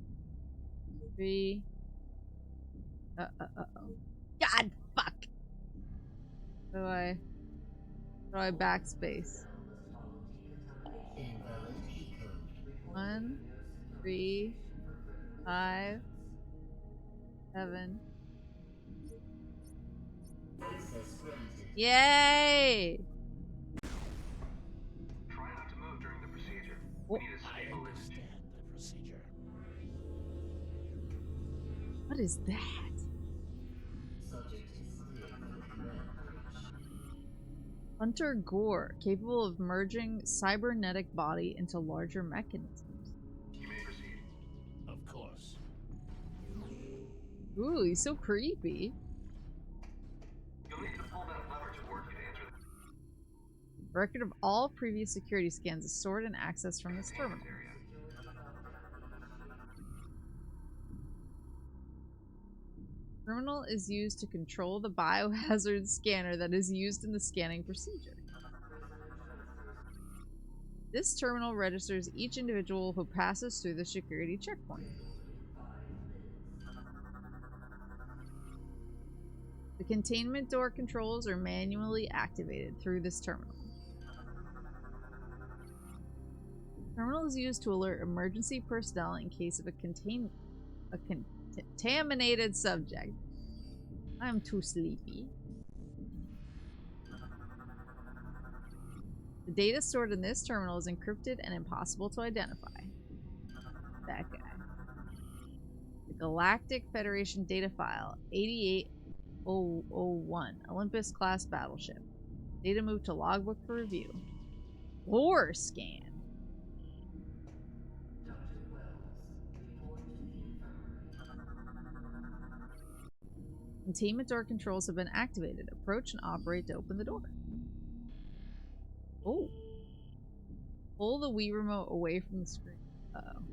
3. Uh-oh. God, fuck! How do I backspace? 1, 3, 5, 7. Yay! Try not to move during the procedure. Oh. We need a stable image. The procedure. What is that? Hunter Gore, capable of merging cybernetic body into larger mechanisms. You may proceed. Of course. Ooh, he's so creepy. You'll need to pull that lever to work and enter A record of all previous security scans is stored and accessed from this terminal. area. Terminal is used to control the biohazard scanner that is used in the scanning procedure. This terminal registers each individual who passes through the security checkpoint. The containment door controls are manually activated through this terminal. Terminal is used to alert emergency personnel in case of a contaminated subject. I'm too sleepy. The data stored in this terminal is encrypted and impossible to identify. That guy. The Galactic Federation data file 88001, Olympus class battleship. Data moved to logbook for review. Lore scan. Dr. Wells, report to the infirmary. Containment door controls have been activated. Approach and operate to open the door. Oh. Pull the Wii remote away from the screen. Uh-oh.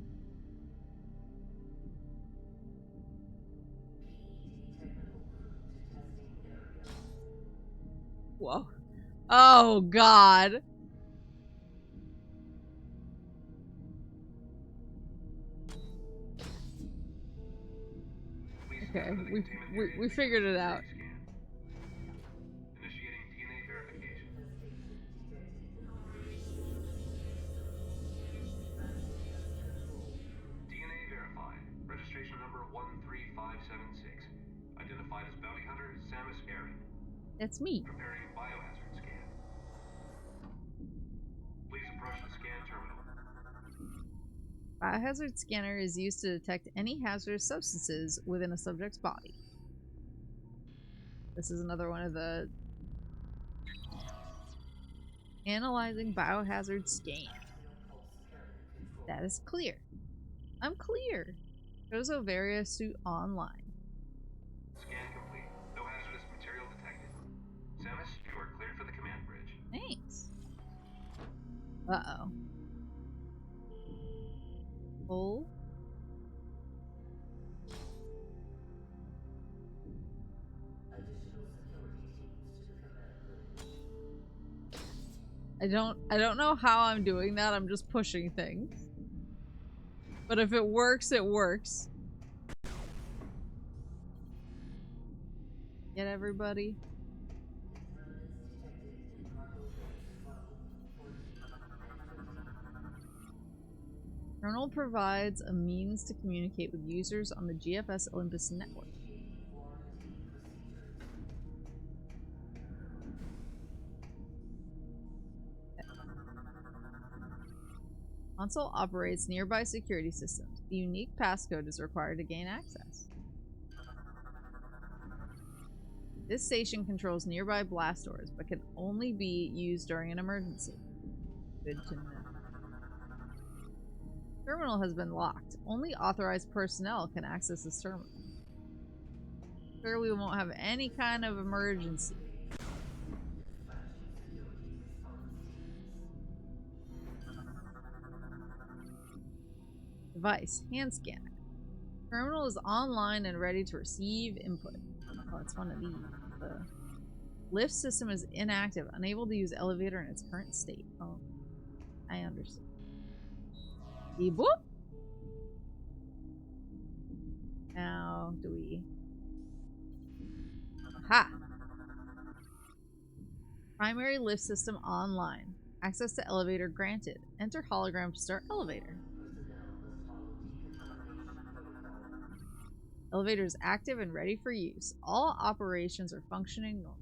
Whoa. Oh, God. Okay, we figured it out. Initiating DNA verification. DNA verified. Registration number 13576. Identified as bounty hunter Samus Aran. That's me. Preparing biohazard scan. Please approach the scan terminal. Biohazard scanner is used to detect any hazardous substances within a subject's body. This is another one of the analyzing biohazard scan. That is clear. I'm clear. Shows Overia suit online. Scan complete. No hazardous material detected. Samus, you are cleared for the command bridge. Thanks. Uh-oh. Pull. Additional security teams to the command bridge. I don't know how I'm doing that. I'm just pushing things. But if it works, it works. Get everybody. Colonel provides a means to communicate with users on the GFS Olympus network. Console operates nearby security systems. The unique passcode is required to gain access. This station controls nearby blast doors, but can only be used during an emergency. Good to know. Terminal has been locked. Only authorized personnel can access this terminal. Sure, we won't have any kind of emergency. Device, hand scanner. Terminal is online and ready to receive input. Oh, it's one of these. The lift system is inactive, unable to use elevator in its current state. Oh, I understand. Beep boop. Now, do we... Ha! Primary lift system online. Access to elevator granted. Enter hologram to start elevator. Elevator is active and ready for use. All operations are functioning normally.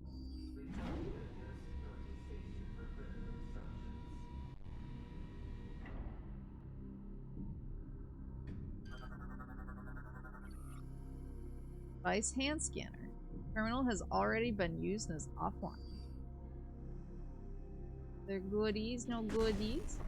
Device hand scanner. Terminal has already been used and is offline. There goodies, no goodies.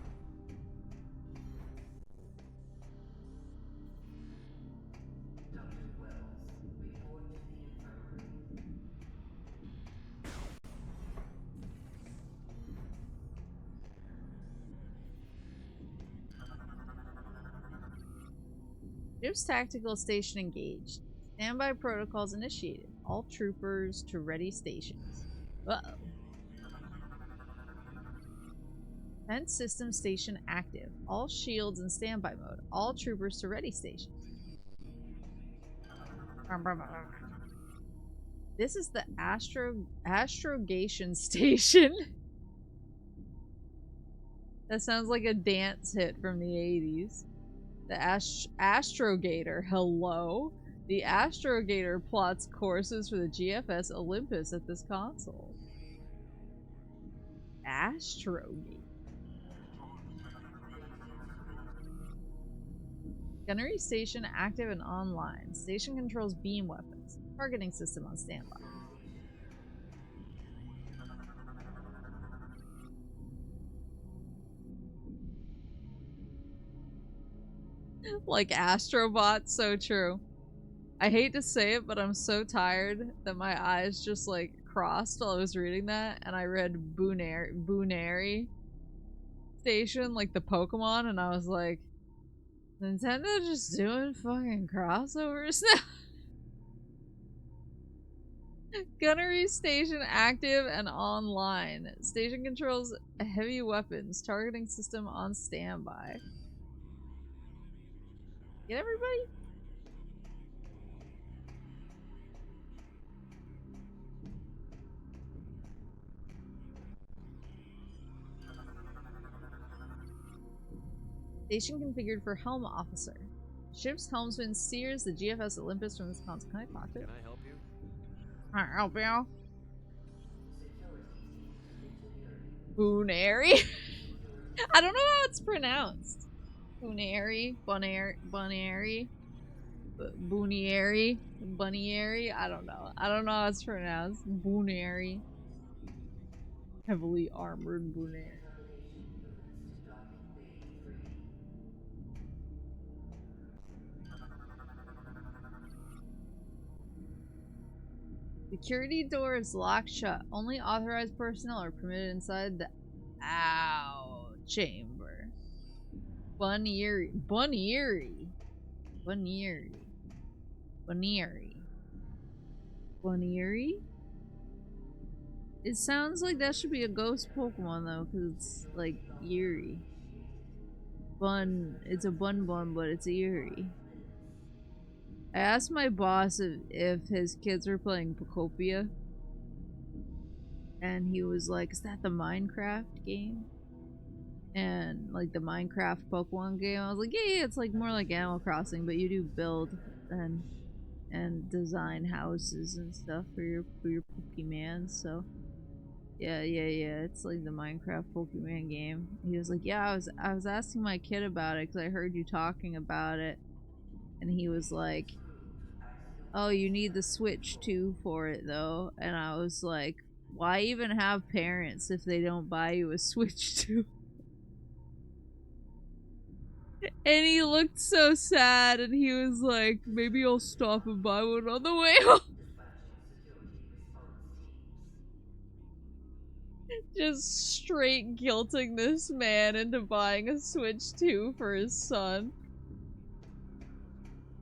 Ship's tactical station engaged. Standby protocols initiated. All troopers to ready stations. Uh-oh. Defense system station active. All shields in standby mode. All troopers to ready stations. This is the astrogation station. That sounds like a dance hit from the 80s. The Astrogator. Hello? The Astrogator plots courses for the GFS Olympus at this console. Astrogate. Gunnery station active and online. Station controls beam weapons. Targeting system on standby. Like Astrobot, so true. I hate to say it, but I'm so tired that my eyes just like crossed while I was reading that, and I read Boonary Station, like the Pokemon, and I was like, Nintendo just doing fucking crossovers now? Gunnery station active and online. Station controls heavy weapons. Targeting system on standby. Get everybody? Station configured for helm officer. Ship's helmsman steers the GFS Olympus from this console. Can I talk to it? Can I help you? Can I help you? Boonary? I don't know how it's pronounced. Boonary? Bunary? Boonieri? Bunnieri? I don't know. I don't know how it's pronounced. Boonary. Heavily armored Boonary. Security door is locked shut. Only authorized personnel are permitted inside the chamber. Bunnieri. Bunnieri. Bunnieri. Bunnieri. Bunnieri? It sounds like that should be a ghost Pokemon though, because it's like eerie. It's a bun, but it's eerie. I asked my boss if his kids were playing Pokopia, and he was like, is that the Minecraft game? And like the Minecraft Pokemon game, I was like, yeah, it's like more like Animal Crossing, but you do build and design houses and stuff for your Pokemon, so yeah, it's like the Minecraft Pokemon game. He was like, yeah, I was asking my kid about it because I heard you talking about it, and he was like, oh, you need the Switch 2 for it though. And I was like, why even have parents if they don't buy you a Switch 2? And he looked so sad, and he was like, maybe I'll stop and buy one on the way home. Just straight guilting this man into buying a Switch 2 for his son.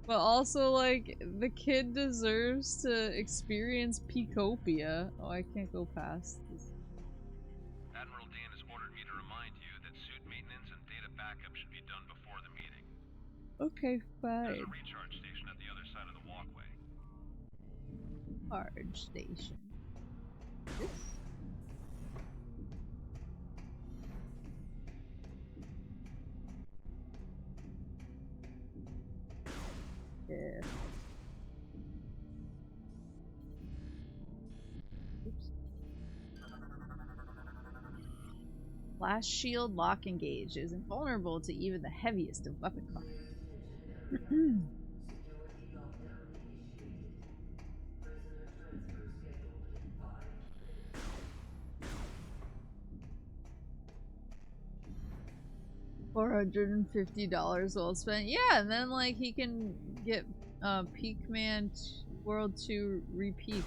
But also, like, the kid deserves to experience Pecopia. Oh, I can't go past this. Admiral Dane has ordered me to remind you that suit maintenance and data backup should be done before the meeting. Okay, There's fine. a recharge station at the other side of the walkway. Charge station. This? Yeah. Oops. Blast shield lock engaged is invulnerable to even the heaviest of weapon fire. $450 well spent. Yeah, and then like he can get Peakman World 2 repeat.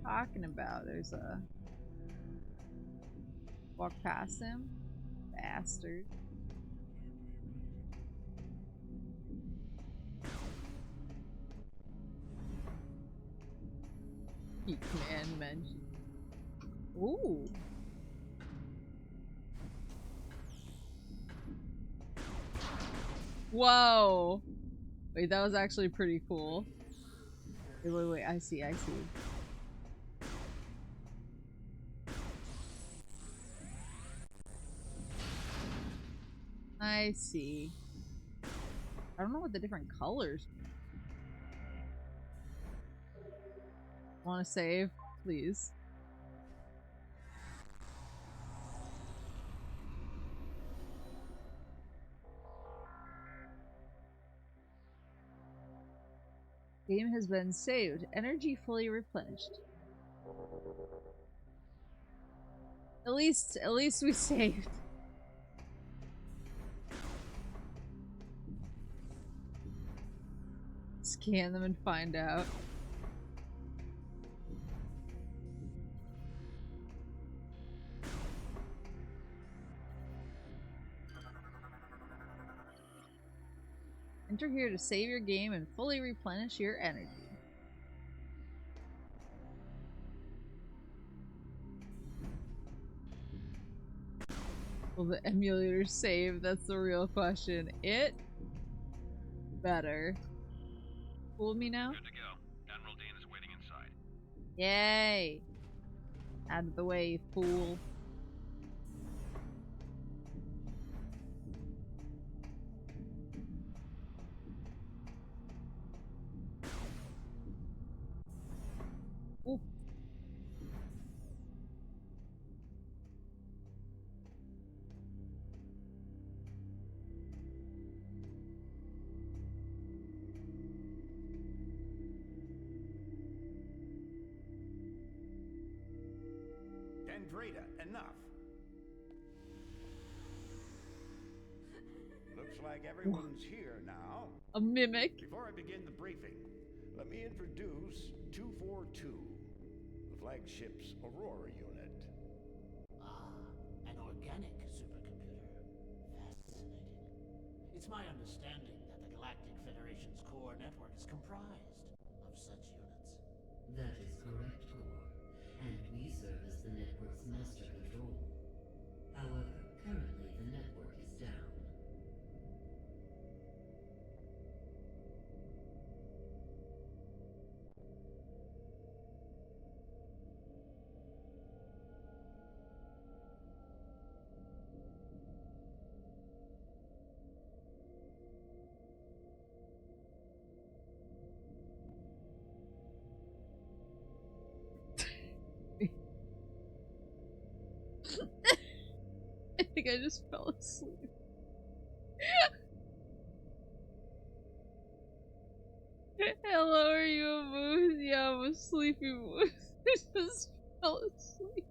Talking about there's a walk past him, bastard. Peakman mentioned. Ooh. Whoa. Wait, that was actually pretty cool. Wait, I see. I see. I don't know what the different colors. Want to save, please? Game has been saved. Energy fully replenished. At least we saved. Scan them and find out. Enter here to save your game and fully replenish your energy. Will the emulator save? That's the real question. It better. Fool me now? Good to go. Admiral Dane is waiting inside. Yay! Out of the way, you fool. Ooh. Dendrita, enough. Looks like everyone's here now. A mimic. Before I begin the briefing, let me introduce 242, the flagship's Aurora unit. Ah, an organic supercomputer. Fascinating. It's my understanding that the Galactic Federation's core network is comprised of such units. That is correct, Core. And we serve as the network's master control. However, currently the network is down. I think I just fell asleep. Hello, are you a moose? Yeah, I'm a sleepy moose. I just fell asleep.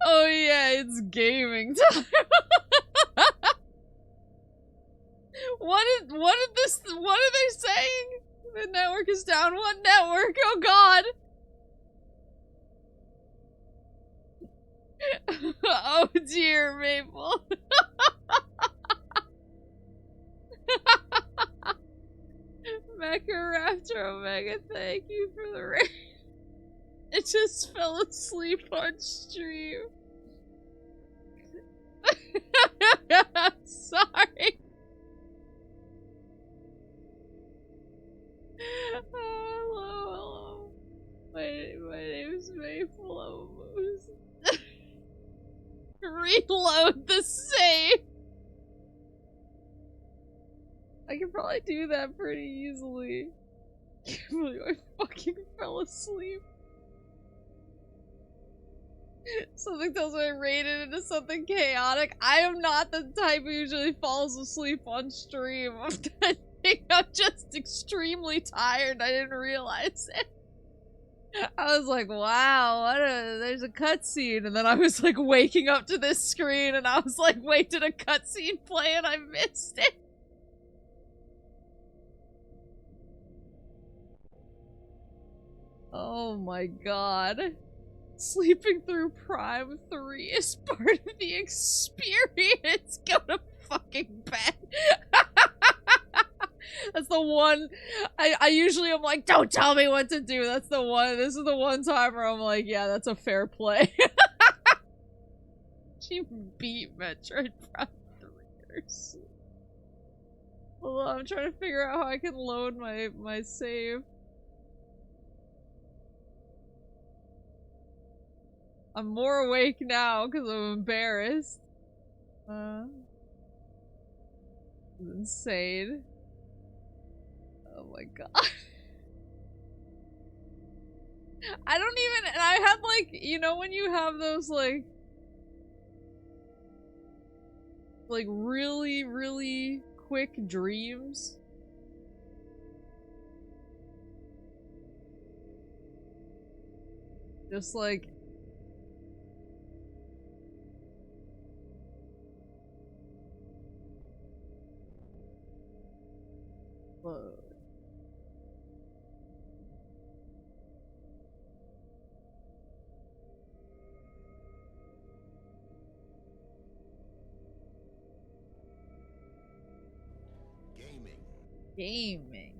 Oh yeah, it's gaming time. What are they saying? The network is down. What network? Oh god. Oh dear, Maple. Mecha Raptor Omega, thank you for the raid. It just fell asleep on stream. Sorry. Hello. My name's Maple. I'm a moose. Reload the save. I can probably do that pretty easily. I can't believe I fucking fell asleep. Something tells me I raided into something chaotic. I am not the type who usually falls asleep on stream. I think I'm just extremely tired. I didn't realize it. I was like, wow, there's a cutscene, and then I was like waking up to this screen, and I was like, wait, did a cutscene play and I missed it? Oh my god. Sleeping through Prime 3 is part of the experience. Go to fucking bed. That's the one. I usually am like, don't tell me what to do. That's the one. This is the one time where I'm like, yeah, that's a fair play. She beat Metroid Prime 3 years. Hold on, I'm trying to figure out how I can load my save. I'm more awake now because I'm embarrassed. It's insane. Oh my god. I don't even, and I had like, you know when you have those like really, really quick dreams? Just like whoa. Gaming.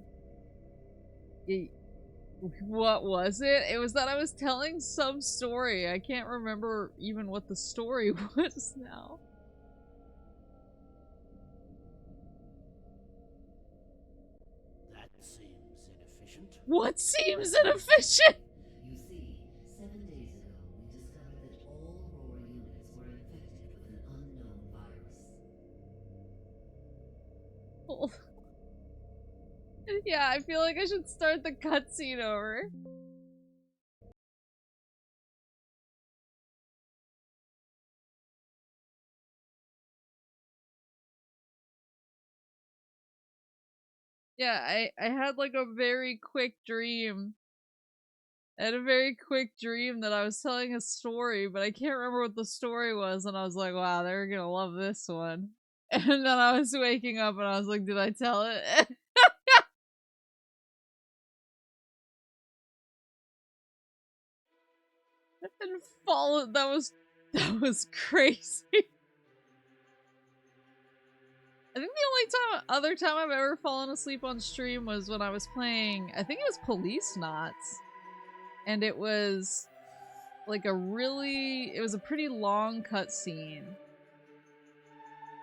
What was it? It was that I was telling some story. I can't remember even what the story was now. That seems inefficient. What seems inefficient? You see, 7 days ago, we discovered that all Aurora units were infected with an unknown virus. Oh. Yeah, I feel like I should start the cutscene over. Yeah, I had like a very quick dream. I had a very quick dream that I was telling a story, but I can't remember what the story was, and I was like, wow, they're gonna love this one. And then I was waking up and I was like, did I tell it? And followed, that was crazy. I think the only other time I've ever fallen asleep on stream was when I was playing, I think it was Police Knots. And it was like it was a pretty long cutscene.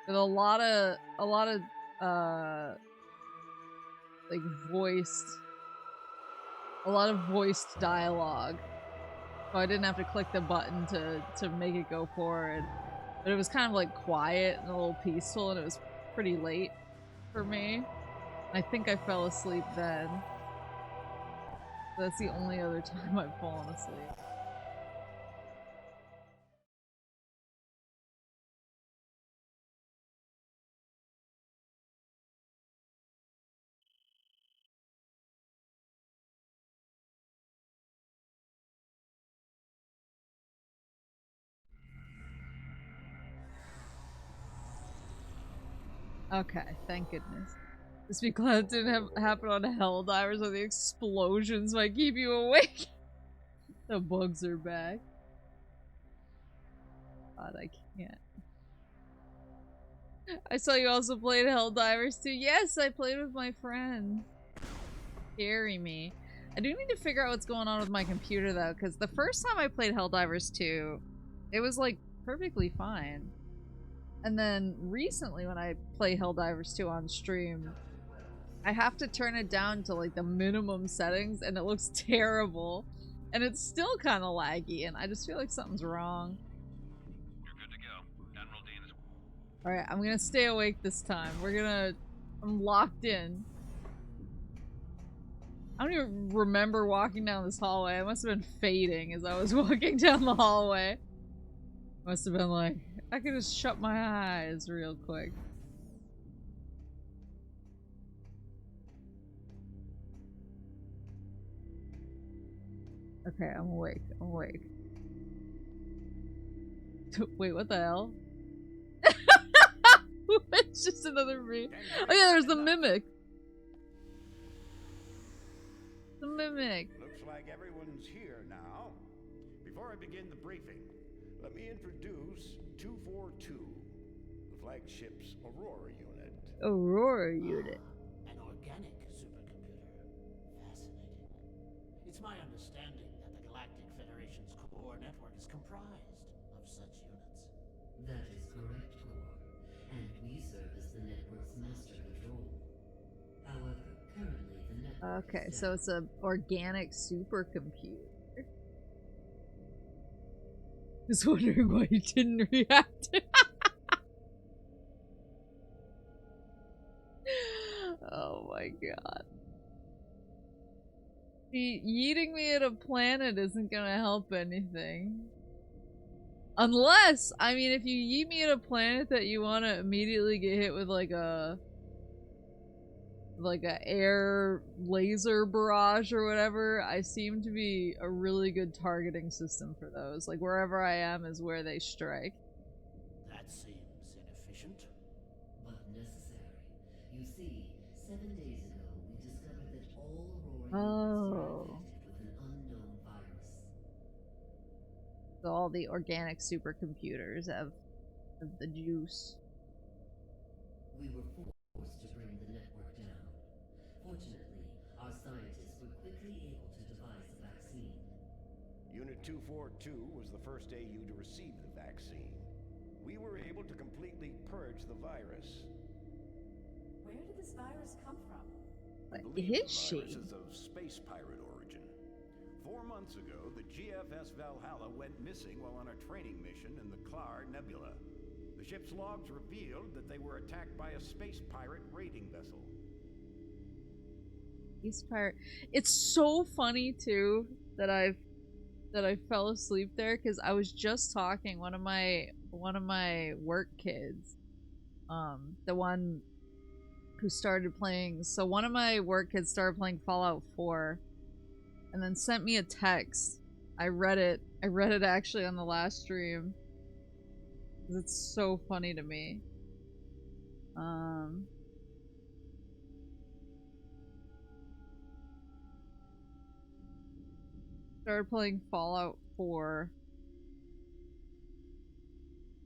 With a lot of, like a lot of voiced dialogue. So I didn't have to click the button to make it go forward. But it was kind of like quiet and a little peaceful, and it was pretty late for me. I think I fell asleep then. That's the only other time I've fallen asleep. Okay, thank goodness. Just be glad it didn't happen on Helldivers where the explosions might keep you awake. The bugs are back. God, I can't. I saw you also played Helldivers too. Yes, I played with my friend. Carry me. I do need to figure out what's going on with my computer though, because the first time I played Helldivers 2, it was like perfectly fine. And then recently when I play Helldivers 2 on stream, I have to turn it down to like the minimum settings and it looks terrible. And it's still kind of laggy and I just feel like something's wrong. You're good to go. Admiral Dean is... Alright, I'm gonna stay awake this time. I'm locked in. I don't even remember walking down this hallway. I must have been fading as I was walking down the hallway. Must have been like, I could just shut my eyes real quick. Okay, I'm awake. I'm awake. Wait, what the hell? It's just another me. Oh yeah, there's the mimic. The mimic. Looks like everyone's here now. Before I begin the briefing, let me introduce 242, the flagship's Aurora unit. Aurora unit. An organic supercomputer. Fascinating. It's my understanding that the Galactic Federation's core network is comprised of such units. That is correct, Core. And we serve as the network's master control. However, currently the network Okay, is so down. it's an organic supercomputer. Just wondering why you didn't react. Oh my god. See, yeeting me at a planet isn't gonna help anything. Unless, I mean, if you yeet me at a planet that you want to immediately get hit with like a air laser barrage or whatever, I seem to be a really good targeting system for those. Like wherever I am is where they strike. That seems inefficient. But necessary. You see, 7 days ago, we discovered that all Aurora units are infected with an unknown virus. So all the organic supercomputers have the juice. We were forced to bring the network down. Fortunately, our scientists were quickly able to devise a vaccine. Unit 242 was the first AU to receive the vaccine. We were able to completely purge the virus. Where did this virus come from? What Believe is the she? virus is of space pirate origin. 4 months ago, the GFS Valhalla went missing while on a training mission in the Klar Nebula. The ship's logs revealed that they were attacked by a space pirate raiding vessel. Space pirate. It's so funny too that I fell asleep there because I was just talking one of my work kids, the one who started playing. So one of my work kids started playing Fallout 4, and then sent me a text. I read it actually on the last stream. It's so funny to me. Started playing Fallout 4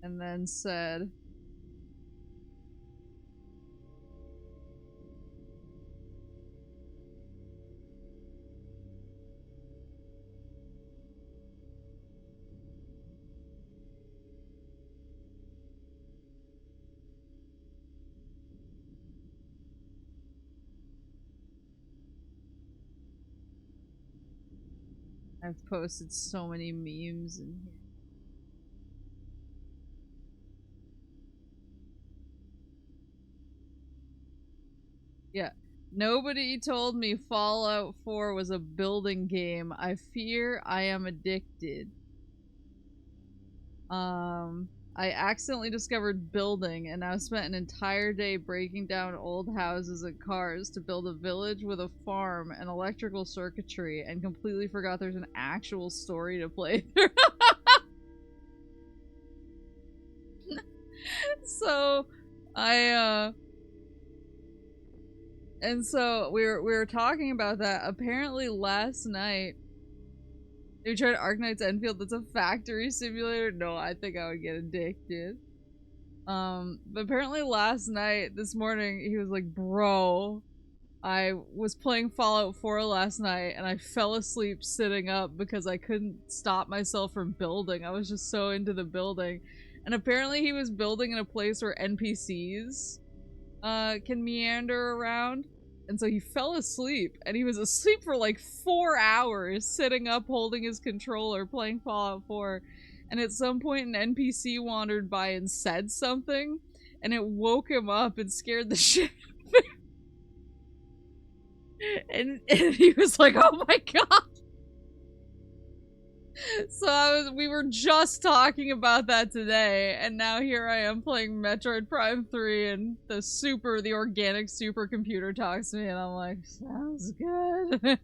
and then said, I've posted so many memes in here. Yeah. Nobody told me Fallout 4 was a building game. I fear I am addicted. I accidentally discovered building and now spent an entire day breaking down old houses and cars to build a village with a farm and electrical circuitry and completely forgot there's an actual story to play through. So, and so we were talking about that. Apparently last night, you tried Arknight's Enfield. That's a factory simulator. No, I think I would get addicted. But apparently this morning, he was like, bro, I was playing Fallout 4 last night and I fell asleep sitting up because I couldn't stop myself from building. I was just so into the building. And apparently he was building in a place where NPCs can meander around. And so he fell asleep, and he was asleep for like 4 hours, sitting up holding his controller, playing Fallout 4. And at some point an NPC wandered by and said something, and it woke him up and scared the shit out of him. And he was like, oh my god! So we were just talking about that today, and now here I am playing Metroid Prime 3, and the organic supercomputer talks to me, and I'm like, sounds good. The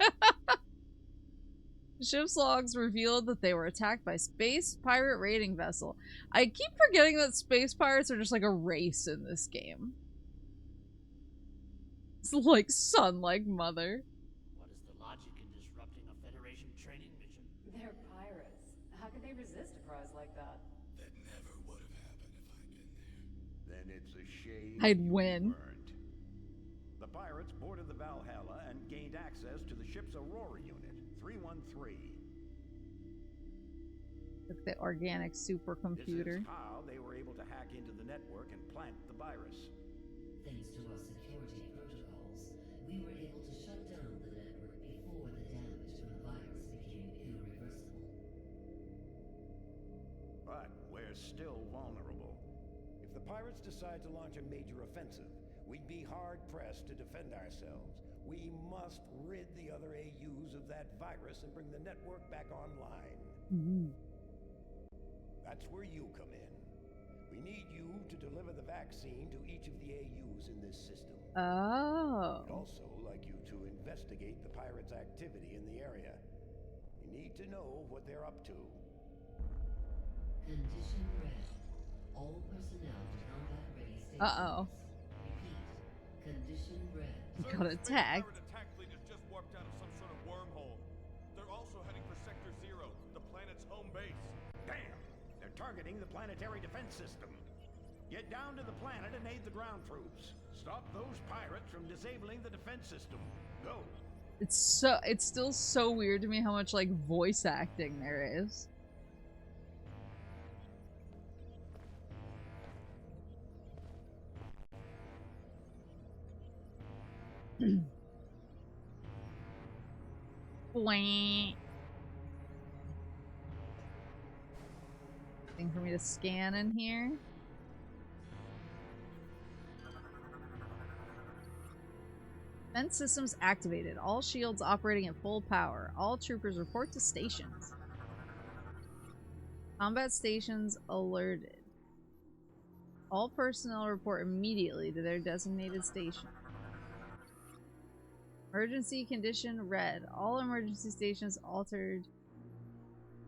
ship's logs revealed that they were attacked by space pirate raiding vessel. I keep forgetting that space pirates are just like a race in this game. It's like son, like mother. What is the logic in disrupting a Federation training mission? They're pirates. How could they resist a prize like that? That never would have happened if I'd been there. Then it's a shame I'd you win. weren't. The pirates boarded the Valhalla and gained access to the ship's Aurora unit, 313. Like the organic supercomputer. This is how they were able to hack into the network and plant the virus. Thanks to our security protocols, we were able to shut down the network before the damage from the virus became irreversible. but we're still vulnerable. If the pirates decide to launch a major offensive, we'd be hard-pressed to defend ourselves. We must rid the other AUs of that virus and bring the network back online. That's where you come in. We need you to deliver the vaccine to each of the AUs in this system. Oh. We'd also like you to investigate the pirates' activity in the area. We need to know what they're up to. Condition red. All personnel to combat-ready stations. Uh-oh. Repeat. Condition red. Got attacked. Pirate attack fleet has just warped out of some sort of wormhole. They're also heading for Sector 0, the planet's home base. Damn! They're targeting the planetary defense system. Get down to the planet and aid the ground troops. Stop those pirates from disabling the defense system. Go. It's still so weird to me how much like voice acting there is. Thing for me to scan in here. Defense systems activated. All shields operating at full power. All troopers report to stations. Combat stations alerted. All personnel report immediately to their designated station. Emergency condition red. All emergency stations altered.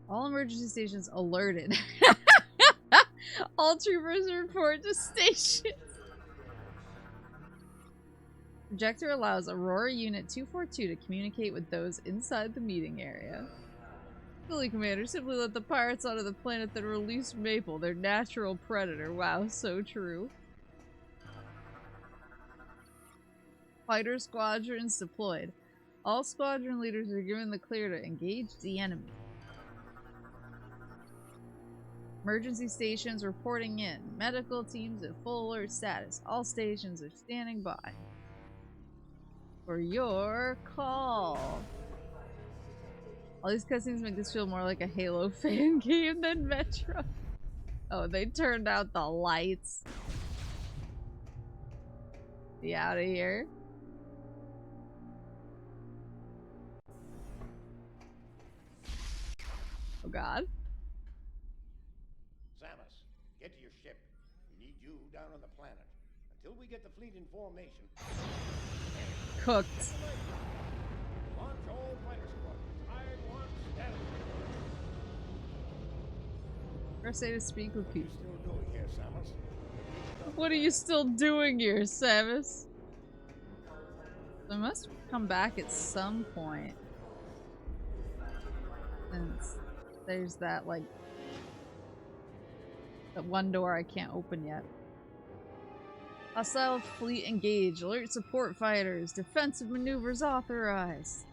All emergency stations alerted. All troopers report to station. Projector allows Aurora Unit 242 to communicate with those inside the meeting area. Billy Commander, simply let the pirates onto the planet that released Maple, their natural predator. Wow, so true. Fighter squadrons deployed. All squadron leaders are given the clear to engage the enemy. Emergency stations reporting in. Medical teams at full alert status. All stations are standing by for your call. All these cutscenes make this feel more like a Halo fan game than Metro. Oh, they turned out the lights. Be out of here. Oh god. Samus, get to your ship. We need you down on the planet. Until we get the fleet in formation. Cooked. Launch all fighter squadrons. I want status. Press A to speak with people. Still doing here, Samus? What are you still doing here, Samus? I must come back at some point. Since there's that, like, that one door I can't open yet. Hostile fleet engaged. Alert support fighters. Defensive maneuvers authorized.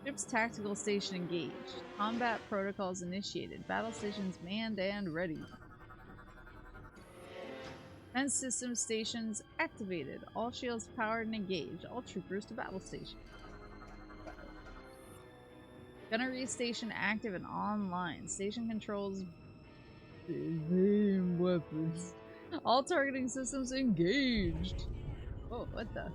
Ship's tactical station engaged. Combat protocols initiated. Battle stations manned and ready. Defense system stations activated. All shields powered and engaged. All troopers to battle station. Gunnery station active and online. Station controls. Beam weapons. All targeting systems engaged. Oh, what the?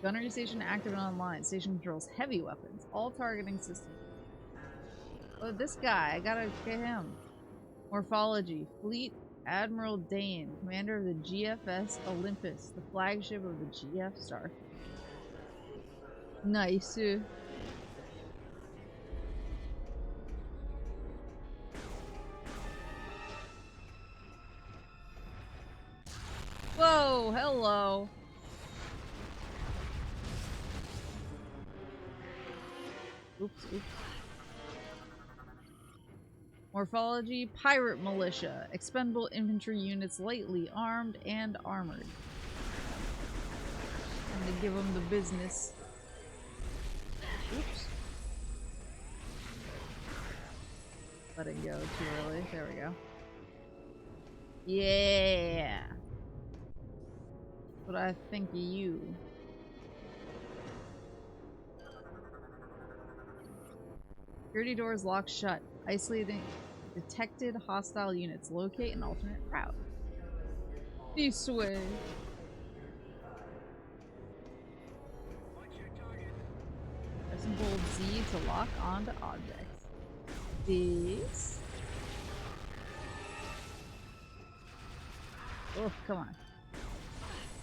Gunnery station active and online. Station controls heavy weapons. All targeting systems. Oh, this guy. I gotta get him. Morphology. Fleet Admiral Dane, commander of the GFS Olympus, the flagship of the GF Star. Nice. Whoa, hello. Oops, oops. Morphology, pirate militia, expendable infantry units lightly armed and armored. And to give them the business. Oops. Letting go too early. There we go. Yeah. What I think of you. Security doors locked shut. Isolating detected hostile units. Locate an alternate route. This way. Press and hold Z to lock onto objects. These. Oh, come on.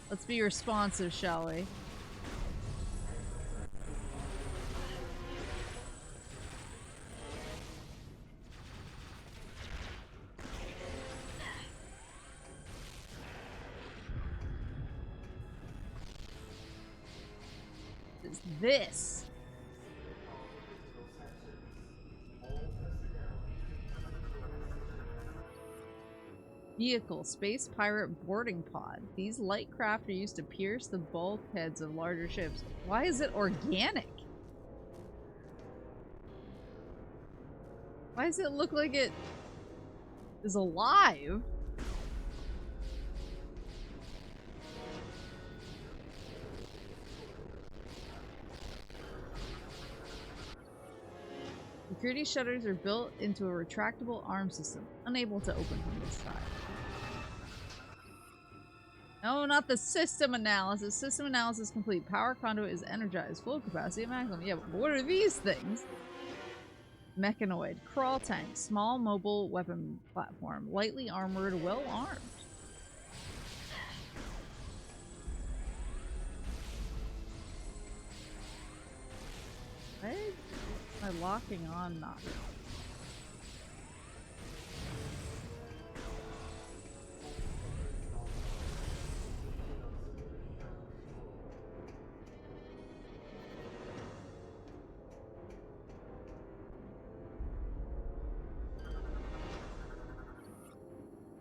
Let's be responsive, shall we? What is this? Vehicle, space pirate boarding pod. These light craft are used to pierce the bulkheads of larger ships. Why is it organic? Why does it look like it is alive? Security shutters are built into a retractable arm system, unable to open from this side. No, not the system analysis. System analysis complete. Power conduit is energized. Full capacity at maximum. Yeah, but what are these things? Mechanoid. Crawl tank. Small mobile weapon platform. Lightly armored, well armed. Why am I locking on not?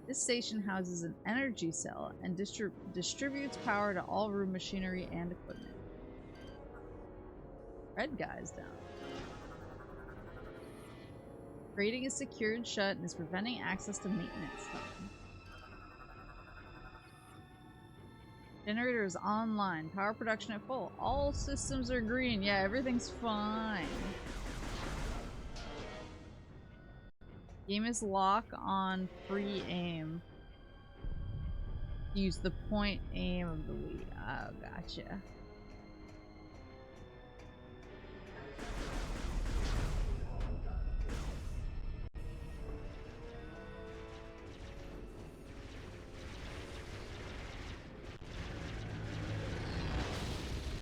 This station houses an energy cell and distributes power to all room machinery and equipment. Red guy's down. Grating is secured shut and is preventing access to maintenance time. Generator is online. Power production at full. All systems are green. Yeah, everything's fine. Game is lock on free aim. Use the point aim of the Wii. Oh, gotcha.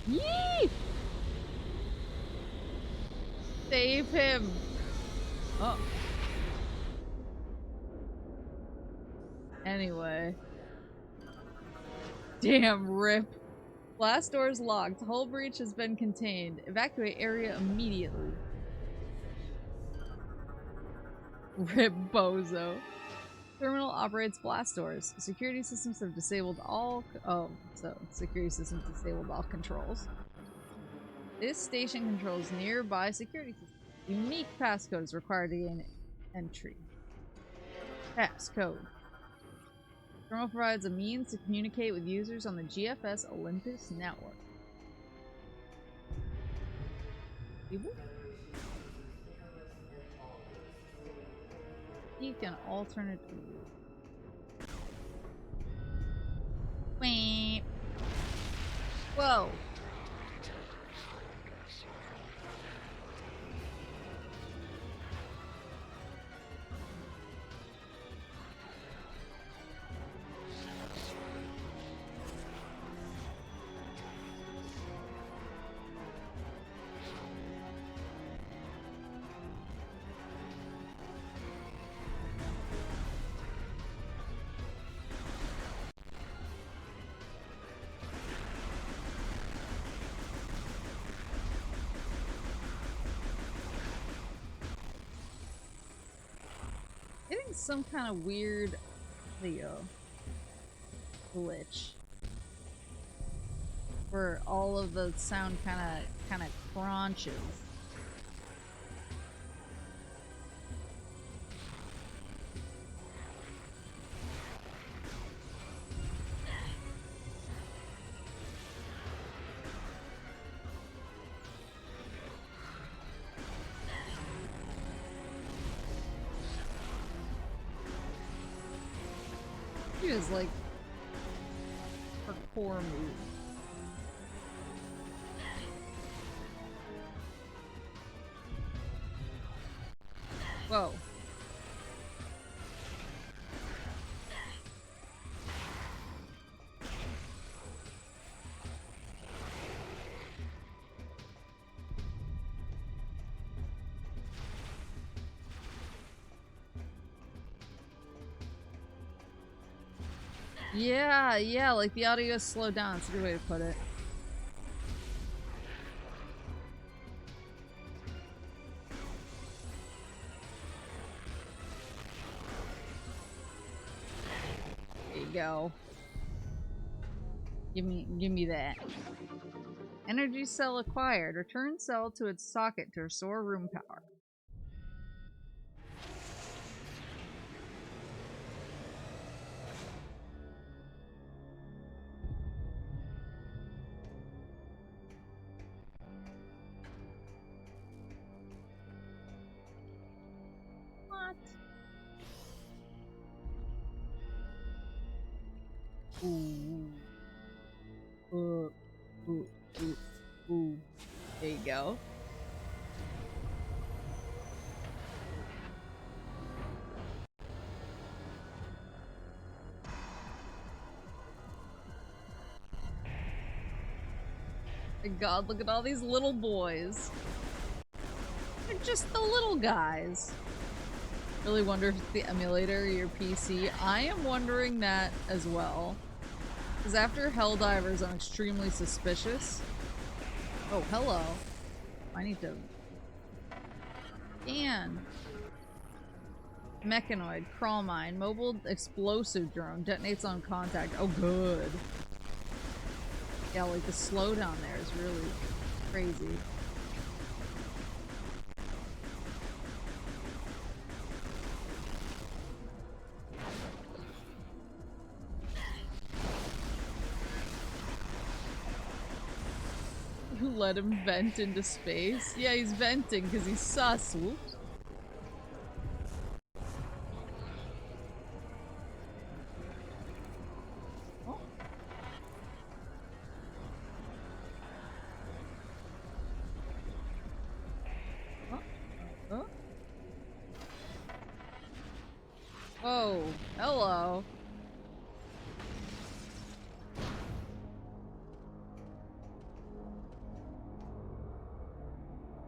Yee! Save him! Oh. Anyway. Damn, rip. Blast doors locked. Hull breach has been contained. Evacuate area immediately. Rip bozo. Terminal operates blast doors. Security systems have disabled all... Oh, so security systems disabled all controls. This station controls nearby security systems. Unique passcode is required to gain entry. Passcode. Terminal provides a means to communicate with users on the GFS Olympus network. Seek an alternate route. Wait. Whoa. Getting some kind of weird glitch where all of the sound kind of crunches. you his, like, parkour move. Whoa. Yeah, like the audio is slowed down. That's a good way to put it. There you go. Give me that. Energy cell acquired. Return cell to its socket to restore room power. What? Ooh. Ooh. There you go. My God, look at all these little boys. They're just the little guys. Really wonder if it's the emulator or your PC. I am wondering that as well. Because after Helldivers, I'm extremely suspicious. Oh, hello. I need to... Scan. Mechanoid, crawl mine, mobile explosive drone, detonates on contact. Oh, good. Yeah, like the slowdown there is really crazy. Who let him vent into space? Yeah, he's venting because he's sus. Whoops. Oh. Oh. Oh. Oh, hello.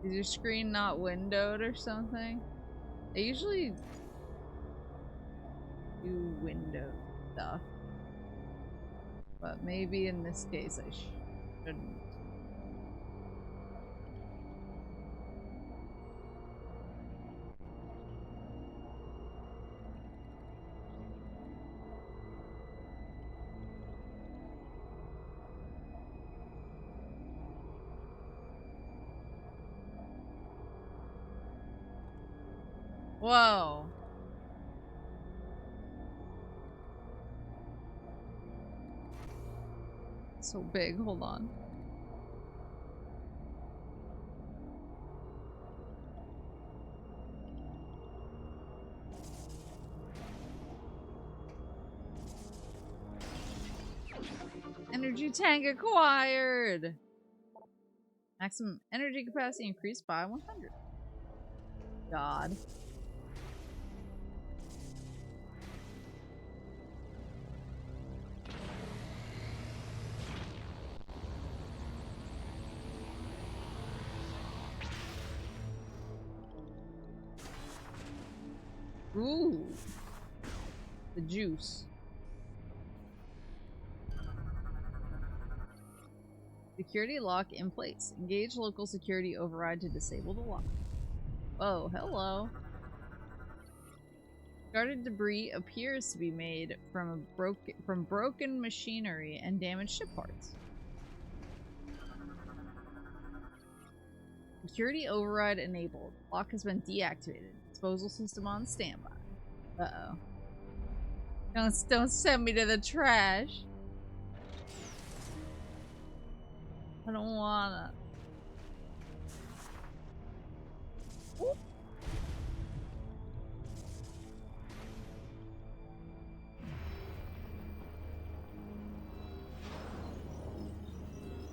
Is your screen not windowed or something? I usually do window stuff. But maybe in this case I shouldn't. Whoa. So big, hold on. Energy tank acquired! Maximum energy capacity increased by 100. God. Ooh. The juice. Security lock in place. Engage local security override to disable the lock. Oh, hello. Guarded debris appears to be made from broken machinery and damaged ship parts. Security override enabled. Lock has been deactivated. Disposal system on standby. Uh-oh. Don't send me to the trash. I don't wanna. Ooh.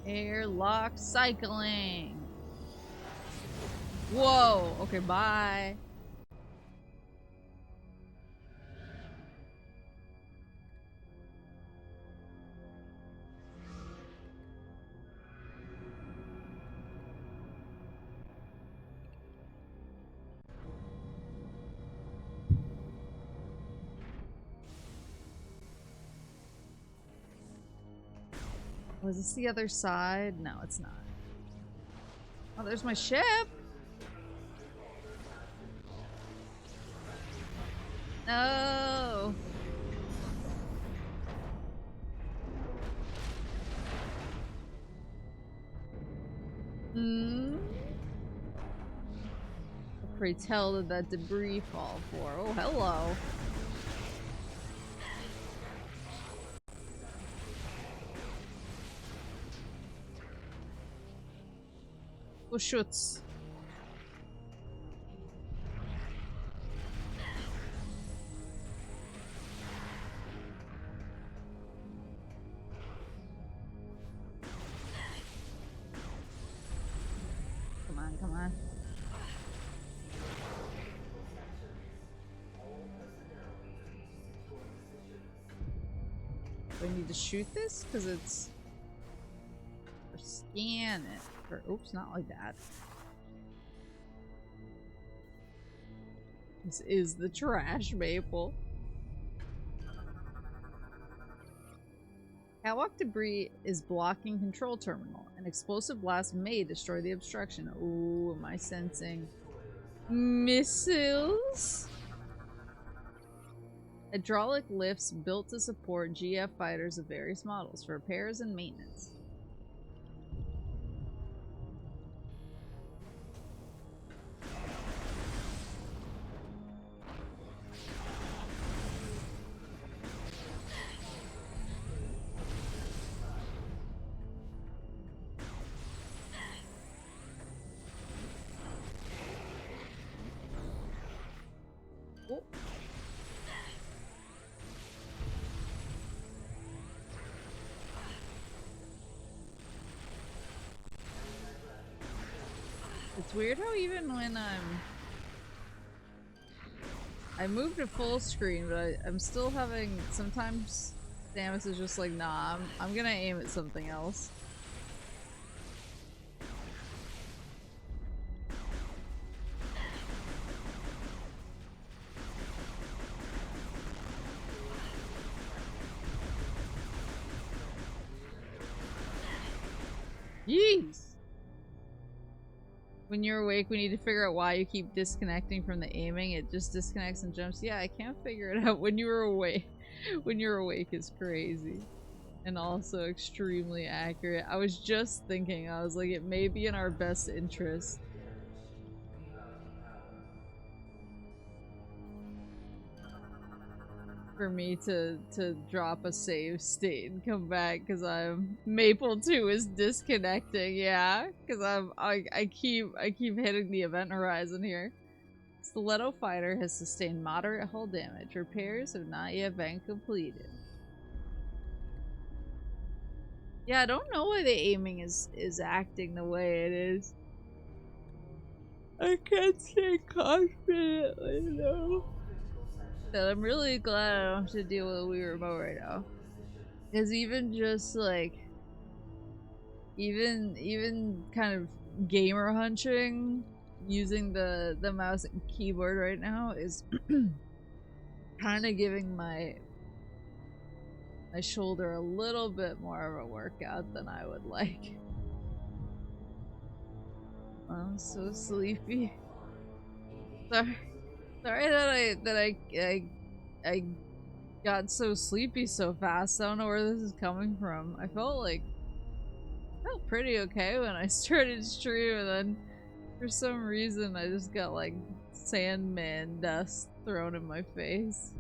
Airlock cycling. Whoa. Okay, bye. Was this the other side? No, it's not. Oh, there's my ship. No. Hmm. Pray tell did that debris fall for? Oh, hello. Oh, shoots. Come on, come on. Do I need to shoot this? Because it's... Or scan it. Or, oops, not like that. This is the trash, Maple. Catwalk debris is blocking control terminal. An explosive blast may destroy the obstruction. Ooh, am I sensing missiles? Hydraulic lifts built to support GF fighters of various models for repairs and maintenance. Oh. It's weird how even when I moved to full screen, but I'm still having, sometimes Samus is just like, nah, I'm gonna aim at something else. Jeez! When you're awake, we need to figure out why you keep disconnecting from the aiming. It just disconnects and jumps. Yeah, I can't figure it out. When you're awake, when you're awake is crazy. And also extremely accurate. I was just thinking, I was like, it may be in our best interest. For me to drop a save state and come back because Maple 2 is disconnecting, yeah. Because I keep hitting the event horizon here. Stiletto Fighter has sustained moderate hull damage. Repairs have not yet been completed. Yeah, I don't know why the aiming is acting the way it is. I can't say confidently, no. But I'm really glad I don't have to deal with a Wii remote right now. Because even just like, even kind of gamer hunching using the mouse and keyboard right now is kind of giving my shoulder a little bit more of a workout than I would like. I'm so sleepy. Sorry that I got so sleepy so fast. I don't know where this is coming from. I felt pretty okay when I started stream, and then for some reason I just got like Sandman dust thrown in my face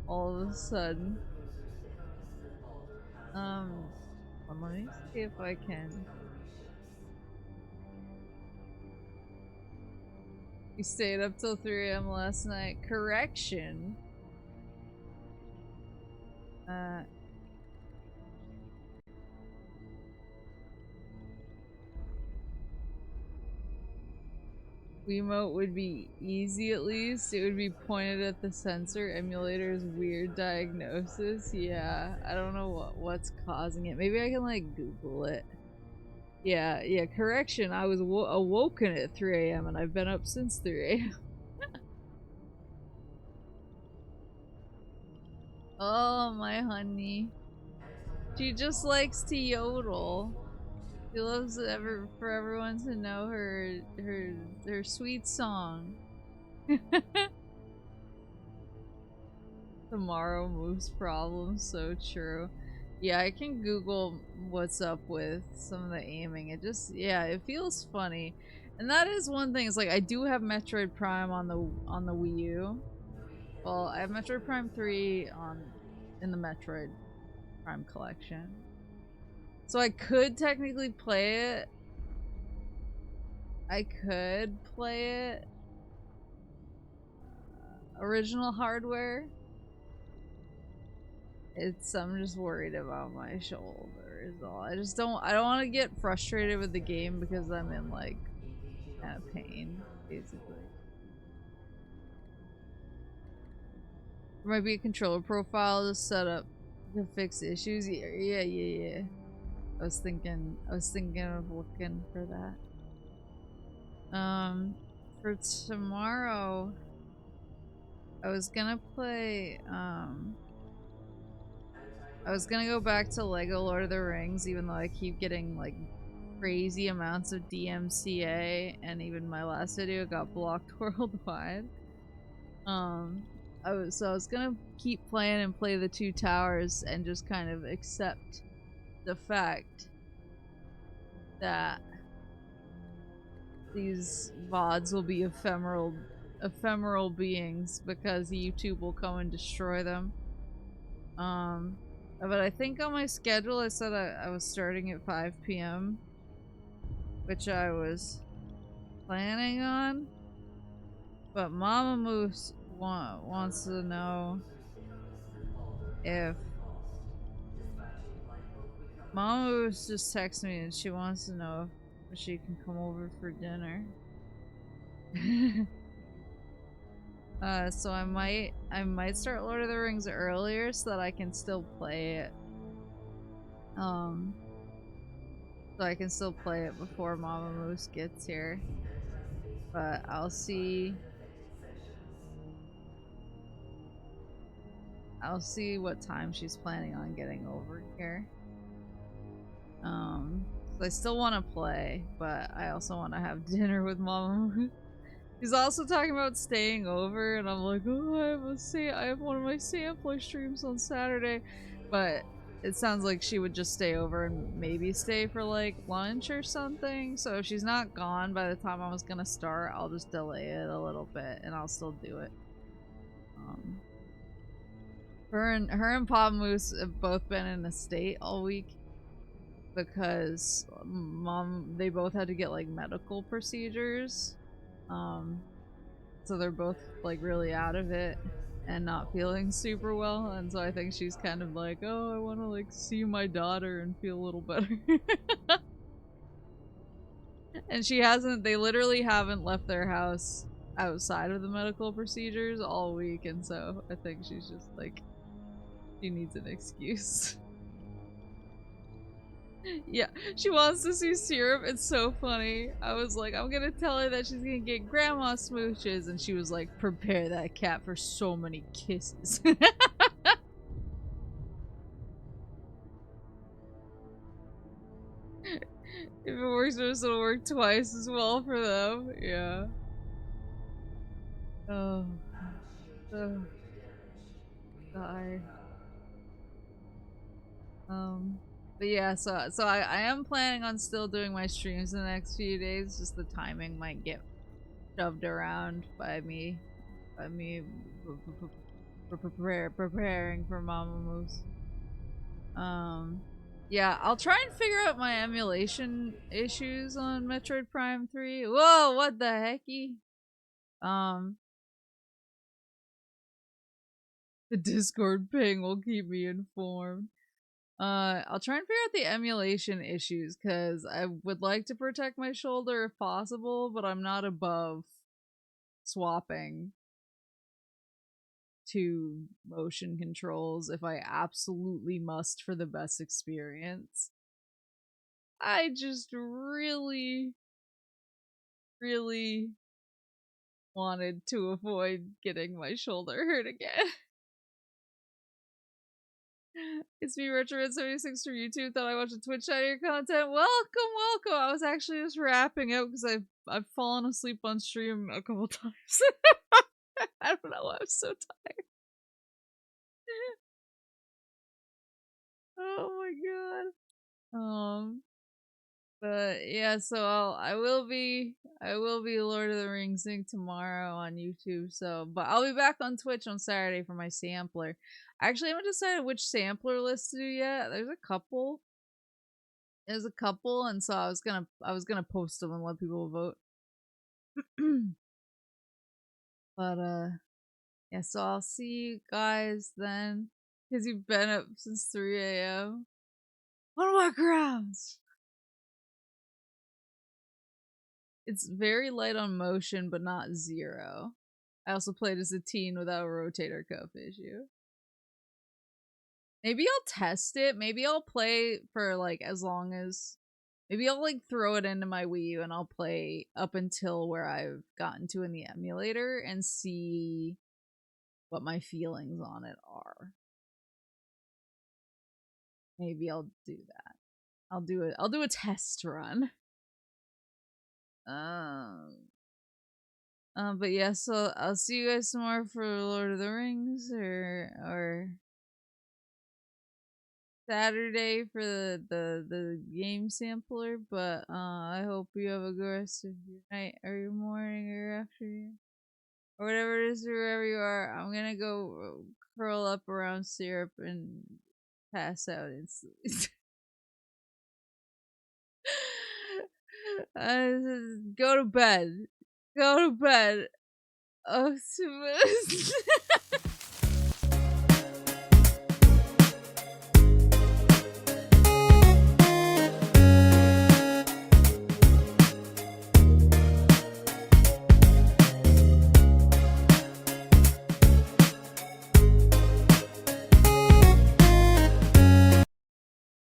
all of a sudden. Let me see if I can. You stayed up till 3 AM last night. Correction. Wiimote would be easy at least. It would be pointed at the sensor. Emulator's weird diagnosis. Yeah, I don't know what's causing it. Maybe I can like Google it. Yeah, correction. I was awoken at 3 a.m. and I've been up since 3 a.m. Oh, my honey. She just likes to yodel. She loves for everyone to know her sweet song. Tomorrow moves problems, so true. Yeah, I can Google what's up with some of the aiming. It just, yeah, it feels funny. And that is one thing, it's like I do have Metroid Prime on the Wii U. Well, I have Metroid Prime 3 in the Metroid Prime collection. So I could technically play it. I could play it original hardware. I'm just worried about my shoulder is all. I don't want to get frustrated with the game because I'm in like kind of pain, basically. There might be a controller profile to set up to fix issues. Yeah. I was thinking of looking for that. For tomorrow, I was gonna play, I was gonna go back to Lego Lord of the Rings, even though I keep getting, like, crazy amounts of DMCA, and even my last video got blocked worldwide. I was gonna keep playing and play the Two Towers and just kind of accept the fact that these VODs will be ephemeral beings because YouTube will come and destroy them. But I think on my schedule I said I was starting at 5 p.m. which I was planning on. But Mama Moose wants to know if Mama Moose just texted me and she wants to know if she can come over for dinner. So I might start Lord of the Rings earlier so that I can still play it. So I can still play it before Mama Moose gets here. But I'll see what time she's planning on getting over here. So I still want to play, but I also want to have dinner with Mama Moose. She's also talking about staying over, and I'm like, oh, I have one of my sampler streams on Saturday, but it sounds like she would just stay over and maybe stay for like lunch or something. So if she's not gone by the time I was gonna start, I'll just delay it a little bit, and I'll still do it. Her and Pop Moose have both been in a state all week because they both had to get like medical procedures. So they're both like really out of it and not feeling super well, and so I think she's kind of like, oh, I want to like see my daughter and feel a little better. And they literally haven't left their house outside of the medical procedures all week, and so I think she's just like, she needs an excuse. Yeah, she wants to see syrup. It's so funny. I was like, I'm gonna tell her that she's gonna get grandma smooches, and she was like, prepare that cat for so many kisses. If it works for us, it'll work twice as well for them. Yeah. Oh. Die. But yeah, so I am planning on still doing my streams in the next few days. Just the timing might get shoved around by me preparing for Mama Moose. Yeah, I'll try and figure out my emulation issues on Metroid Prime 3. Whoa, what the hecky? The Discord ping will keep me informed. I'll try and figure out the emulation issues, because I would like to protect my shoulder if possible, but I'm not above swapping to motion controls if I absolutely must for the best experience. I just really, really wanted to avoid getting my shoulder hurt again. It's me, Retroid76 from YouTube. Thought I watched a Twitch out of your content. Welcome, welcome. I was actually just wrapping up because I've fallen asleep on stream a couple times. I don't know. I'm so tired. Oh my god. But yeah, so I will be Lord of the Ringsing tomorrow on YouTube. So, but I'll be back on Twitch on Saturday for my sampler. I actually haven't decided which sampler list to do yet. There's a couple, and so I was gonna post them and let people vote. But yeah, so I'll see you guys then, because you've been up since 3 a.m. What about grounds? It's very light on motion, but not zero. I also played as a teen without a rotator cuff issue. Maybe I'll test it. Maybe I'll play for like as long as... Maybe I'll like throw it into my Wii U and I'll play up until where I've gotten to in the emulator and see what my feelings on it are. Maybe I'll do that. I'll do a test run. But yeah, so I'll see you guys tomorrow for Lord of the Rings, or Saturday for the game sampler. But I hope you have a good rest of your night, or your morning, or your afternoon, or whatever it is, wherever you are. I'm gonna go curl up around syrup and pass out instantly. Go to bed. Go to bed. Oh,